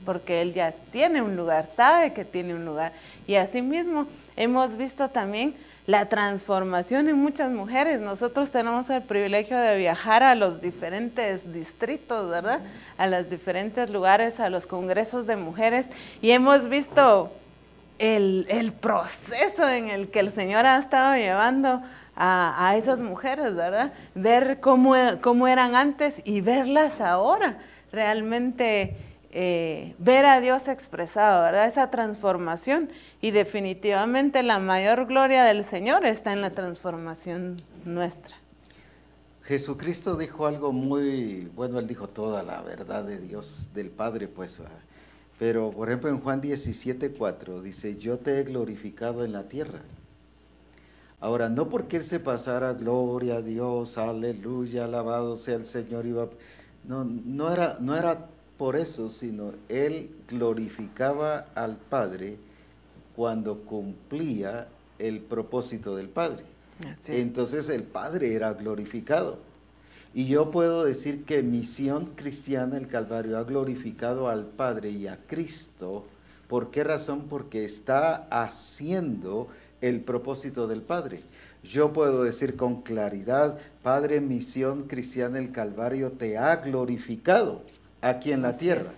porque Él ya tiene un lugar, sabe que tiene un lugar. Y asimismo hemos visto también la transformación en muchas mujeres. Nosotros tenemos el privilegio de viajar a los diferentes distritos, ¿verdad? A los diferentes lugares, a los congresos de mujeres, y hemos visto el proceso en el que el Señor ha estado llevando a esas mujeres, ¿verdad? Ver cómo eran antes y verlas ahora, realmente ver a Dios expresado, ¿verdad? Esa transformación. Y definitivamente la mayor gloria del Señor está en la transformación nuestra. Jesucristo dijo algo muy bueno, Él dijo toda la verdad de Dios, del Padre, pues, pero por ejemplo en Juan 17:4 dice, yo te he glorificado en la tierra. Ahora, no porque Él se pasara, gloria a Dios, aleluya, alabado sea el Señor, no era por eso, sino Él glorificaba al Padre cuando cumplía el propósito del Padre. Entonces el Padre era glorificado. Y yo puedo decir que Misión Cristiana el Calvario ha glorificado al Padre y a Cristo. ¿Por qué razón? Porque está haciendo el propósito del Padre. Yo puedo decir con claridad, Padre, Misión Cristiana el Calvario te ha glorificado aquí en la tierra.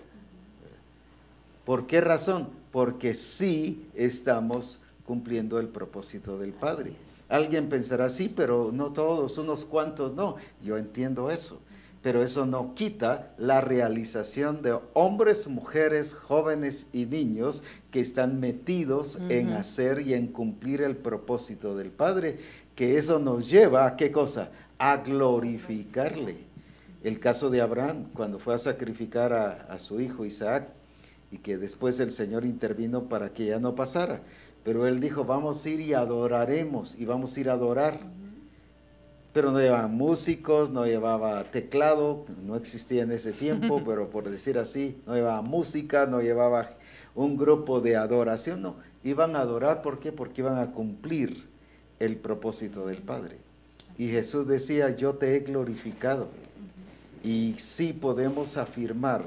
¿Por qué razón? Porque sí estamos cumpliendo el propósito del Padre. Alguien pensará, sí, pero no todos, unos cuantos no. Yo entiendo eso, pero eso no quita la realización de hombres, mujeres, jóvenes y niños que están metidos en hacer y en cumplir el propósito del Padre, que eso nos lleva a ¿qué cosa? A glorificarle. El caso de Abraham, cuando fue a sacrificar a su hijo Isaac, y que después el Señor intervino para que ya no pasara. Pero él dijo, vamos a ir y adoraremos, y vamos a ir a adorar. Pero no llevaba músicos, no llevaba teclado, no existía en ese tiempo, pero por decir así, no llevaba música, no llevaba un grupo de adoración, no. Iban a adorar, ¿por qué? Porque iban a cumplir el propósito del Padre. Y Jesús decía, yo te he glorificado. Y sí podemos afirmar,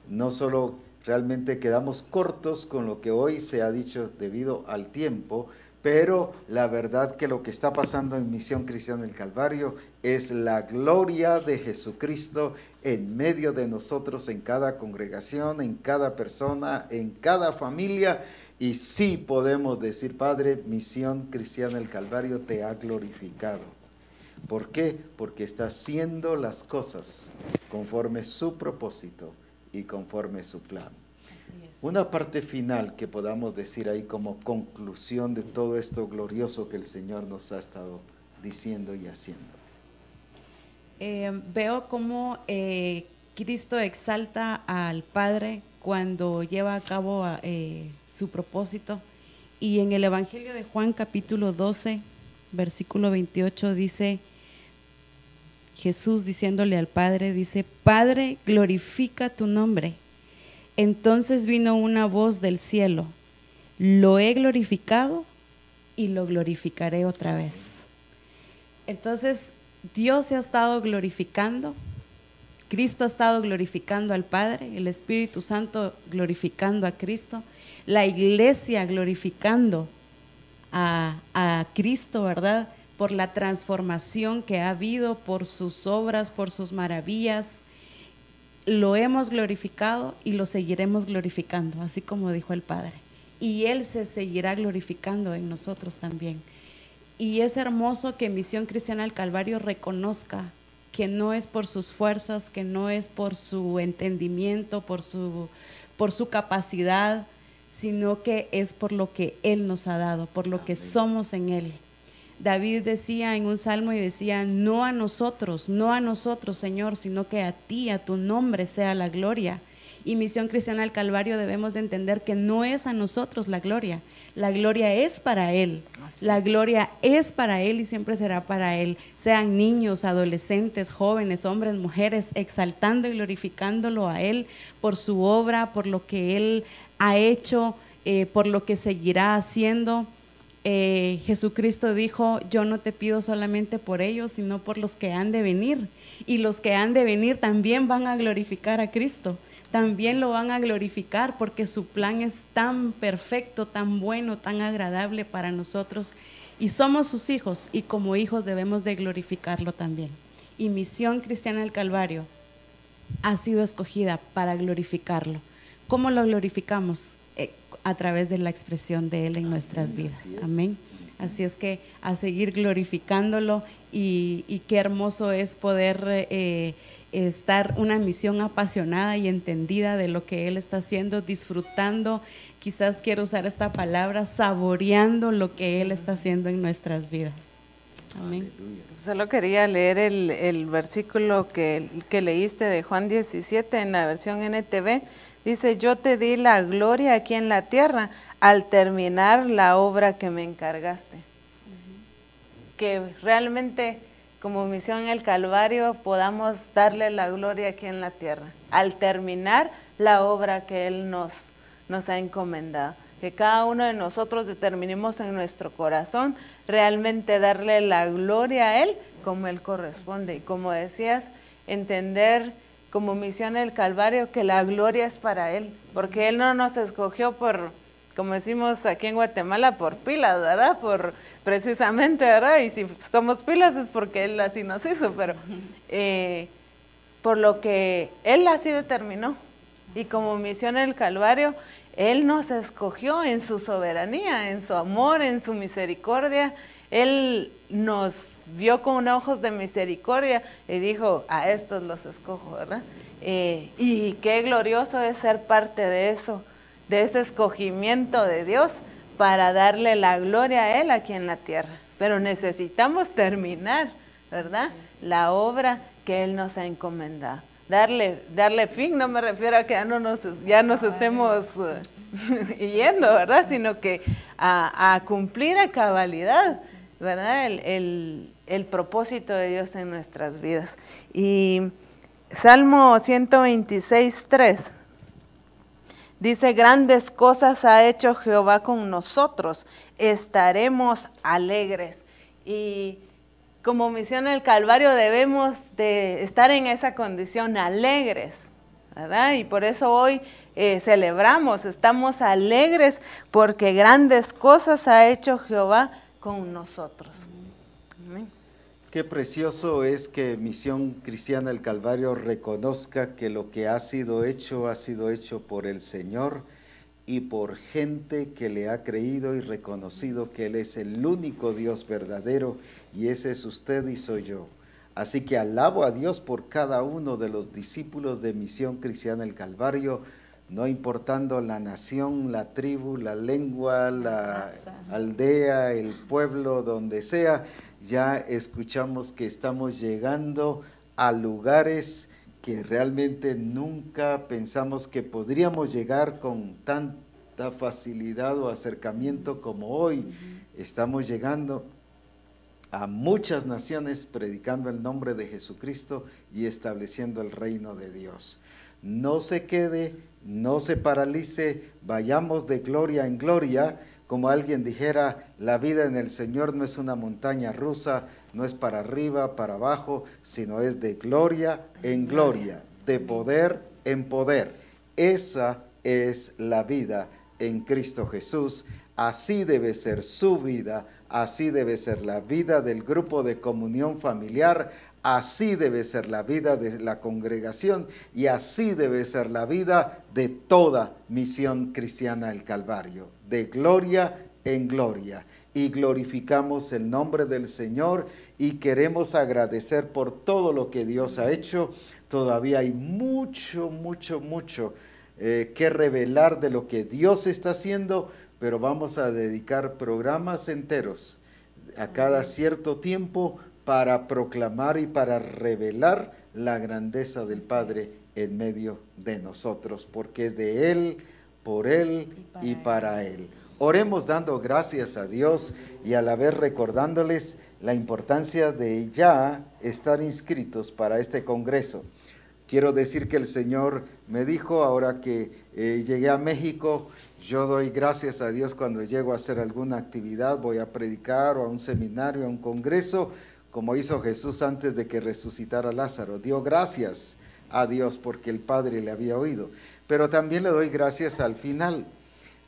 no solo realmente quedamos cortos con lo que hoy se ha dicho debido al tiempo, pero la verdad que lo que está pasando en Misión Cristiana del Calvario es la gloria de Jesucristo en medio de nosotros, en cada congregación, en cada persona, en cada familia, y sí podemos decir, Padre, Misión Cristiana del Calvario te ha glorificado. ¿Por qué? Porque está haciendo las cosas conforme su propósito y conforme su plan. Una parte final que podamos decir ahí como conclusión de todo esto glorioso que el Señor nos ha estado diciendo y haciendo. Veo cómo Cristo exalta al Padre cuando lleva a cabo su propósito, y en el Evangelio de Juan capítulo 12 versículo 28 dice, Jesús diciéndole al Padre, dice: Padre, glorifica tu nombre. Entonces vino una voz del cielo: lo he glorificado y lo glorificaré otra vez. Entonces Dios se ha estado glorificando, Cristo ha estado glorificando al Padre, el Espíritu Santo glorificando a Cristo, la iglesia glorificando a Cristo, ¿verdad? Por la transformación que ha habido, por sus obras, por sus maravillas. Lo hemos glorificado y lo seguiremos glorificando, así como dijo el Padre. Y Él se seguirá glorificando en nosotros también. Y es hermoso que Misión Cristiana del Calvario reconozca que no es por sus fuerzas, que no es por su entendimiento, por su capacidad, sino que es por lo que Él nos ha dado, por lo que somos en Él. David decía en un salmo y decía: no a nosotros, Señor, sino que a ti, a tu nombre sea la gloria. Y Misión Cristiana del Calvario debemos de entender que no es a nosotros la gloria es para Él, la gloria es para Él y siempre será para Él, sean niños, adolescentes, jóvenes, hombres, mujeres, exaltando y glorificándolo a Él por su obra, por lo que Él ha hecho, por lo que seguirá haciendo. Jesucristo dijo: yo no te pido solamente por ellos, sino por los que han de venir, y los que han de venir también van a glorificar a Cristo, también lo van a glorificar, porque su plan es tan perfecto, tan bueno, tan agradable para nosotros, y somos sus hijos, y como hijos debemos de glorificarlo también. Y Misión Cristiana del Calvario ha sido escogida para glorificarlo. ¿Cómo lo glorificamos? A través de la expresión de Él en nuestras vidas. Amén. Así es que a seguir glorificándolo, y qué hermoso es poder estar una misión apasionada y entendida de lo que Él está haciendo, disfrutando, quizás quiero usar esta palabra, saboreando lo que Él está haciendo en nuestras vidas. Amén. Solo quería leer el versículo que leíste de Juan 17 en la versión NTV. Dice: yo te di la gloria aquí en la tierra al terminar la obra que me encargaste. Que realmente como Misión en el Calvario podamos darle la gloria aquí en la tierra, al terminar la obra que Él nos ha encomendado. Que cada uno de nosotros determinemos en nuestro corazón realmente darle la gloria a Él como Él corresponde. Y como decías, entender como Misión en el Calvario que la gloria es para Él, porque Él no nos escogió por, como decimos aquí en Guatemala, por pilas, ¿verdad? Precisamente, ¿verdad? Y si somos pilas es porque Él así nos hizo, pero por lo que Él así determinó. Y como Misión en el Calvario, Él nos escogió en su soberanía, en su amor, en su misericordia. Él nos vio con ojos de misericordia y dijo: a estos los escojo, ¿verdad? Y qué glorioso es ser parte de eso, de ese escogimiento de Dios para darle la gloria a Él aquí en la tierra. Pero necesitamos terminar, ¿verdad? La obra que Él nos ha encomendado. Darle fin, no me refiero a que ya nos estemos yendo, ¿verdad? Sino que a cumplir a cabalidad, ¿verdad? El propósito de Dios en nuestras vidas. Y Salmo 126:3 dice: grandes cosas ha hecho Jehová con nosotros, estaremos alegres. Y como Misión del Calvario debemos de estar en esa condición, alegres, ¿verdad? Y por eso hoy celebramos, estamos alegres porque grandes cosas ha hecho Jehová con nosotros. Amén. Qué precioso es que Misión Cristiana del Calvario reconozca que lo que ha sido hecho por el Señor y por gente que le ha creído y reconocido que Él es el único Dios verdadero, y ese es usted y soy yo. Así que alabo a Dios por cada uno de los discípulos de Misión Cristiana del Calvario, no importando la nación, la tribu, la lengua, la aldea, el pueblo, donde sea. Ya escuchamos que estamos llegando a lugares que realmente nunca pensamos que podríamos llegar con tanta facilidad o acercamiento como hoy. Estamos llegando a muchas naciones predicando el nombre de Jesucristo y estableciendo el reino de Dios. No se quede, no se paralice, vayamos de gloria en gloria. Como alguien dijera, la vida en el Señor no es una montaña rusa, no es para arriba, para abajo, sino es de gloria en gloria, de poder en poder. Esa es la vida en Cristo Jesús. Así debe ser su vida, así debe ser la vida del grupo de comunión familiar, así debe ser la vida de la congregación y así debe ser la vida de toda Misión Cristiana del Calvario, de gloria en gloria. Y glorificamos el nombre del Señor y queremos agradecer por todo lo que Dios ha hecho. Todavía hay mucho que revelar de lo que Dios está haciendo, pero vamos a dedicar programas enteros a cada cierto tiempo para proclamar y para revelar la grandeza del Padre en medio de nosotros, porque es de Él, por Él y para Él. Oremos dando gracias a Dios y a la vez recordándoles la importancia de ya estar inscritos para este congreso. Quiero decir que el Señor me dijo, ahora que llegué a México, yo doy gracias a Dios cuando llego a hacer alguna actividad, voy a predicar o a un seminario, a un congreso, como hizo Jesús antes de que resucitara a Lázaro. Dio gracias a Dios porque el Padre le había oído. Pero también le doy gracias al final.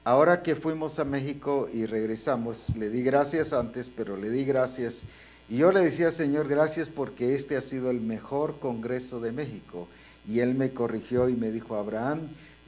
Ahora que fuimos a México y regresamos, le di gracias antes, pero le di gracias. Y yo le decía, Señor, gracias porque este ha sido el mejor congreso de México. Y Él me corrigió y me dijo, Abraham,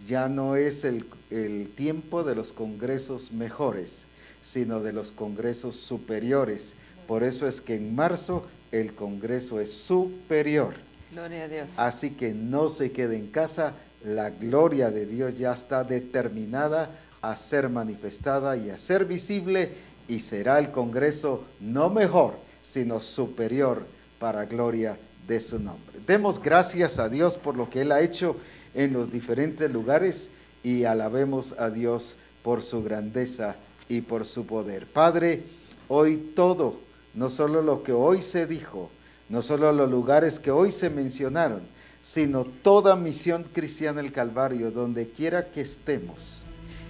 ya no es el tiempo de los congresos mejores, sino de los congresos superiores. Por eso es que en marzo el congreso es superior. Gloria a Dios. Así que no se quede en casa, la gloria de Dios ya está determinada a ser manifestada y a ser visible, y será el congreso no mejor, sino superior para gloria de su nombre. Demos gracias a Dios por lo que Él ha hecho en los diferentes lugares y alabemos a Dios por su grandeza y por su poder. Padre, hoy todo, no solo lo que hoy se dijo, no solo los lugares que hoy se mencionaron, sino toda Misión Cristiana del Calvario, donde quiera que estemos,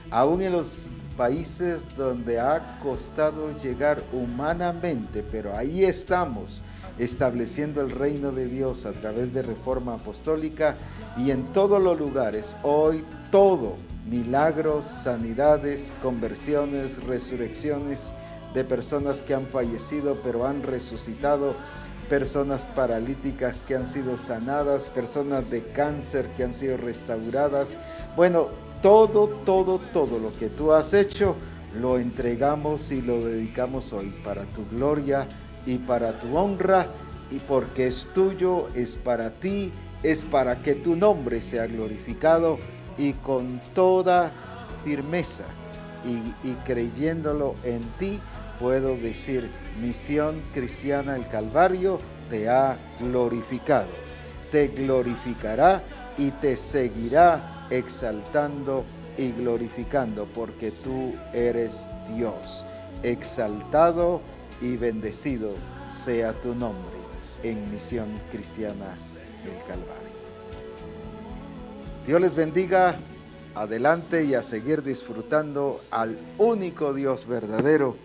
aún en los países donde ha costado llegar humanamente, pero ahí estamos, estableciendo el reino de Dios a través de Reforma Apostólica, y en todos los lugares, hoy todo, milagros, sanidades, conversiones, resurrecciones de personas que han fallecido pero han resucitado, personas paralíticas que han sido sanadas, personas de cáncer que han sido restauradas. Bueno, todo lo que tú has hecho, lo entregamos y lo dedicamos hoy para tu gloria y para tu honra, y porque es tuyo, es para ti, es para que tu nombre sea glorificado, y con toda firmeza y creyéndolo en ti, puedo decir, Misión Cristiana del Calvario te ha glorificado, te glorificará y te seguirá exaltando y glorificando, porque tú eres Dios. Exaltado y bendecido sea tu nombre en Misión Cristiana del Calvario. Dios les bendiga. Adelante y a seguir disfrutando al único Dios verdadero,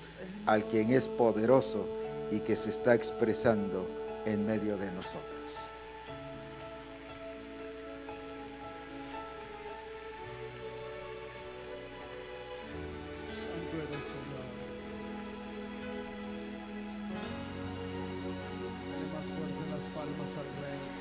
al quien es poderoso y que se está expresando en medio de nosotros. Santo eres, Señor. Dale más fuerte las palmas al Rey.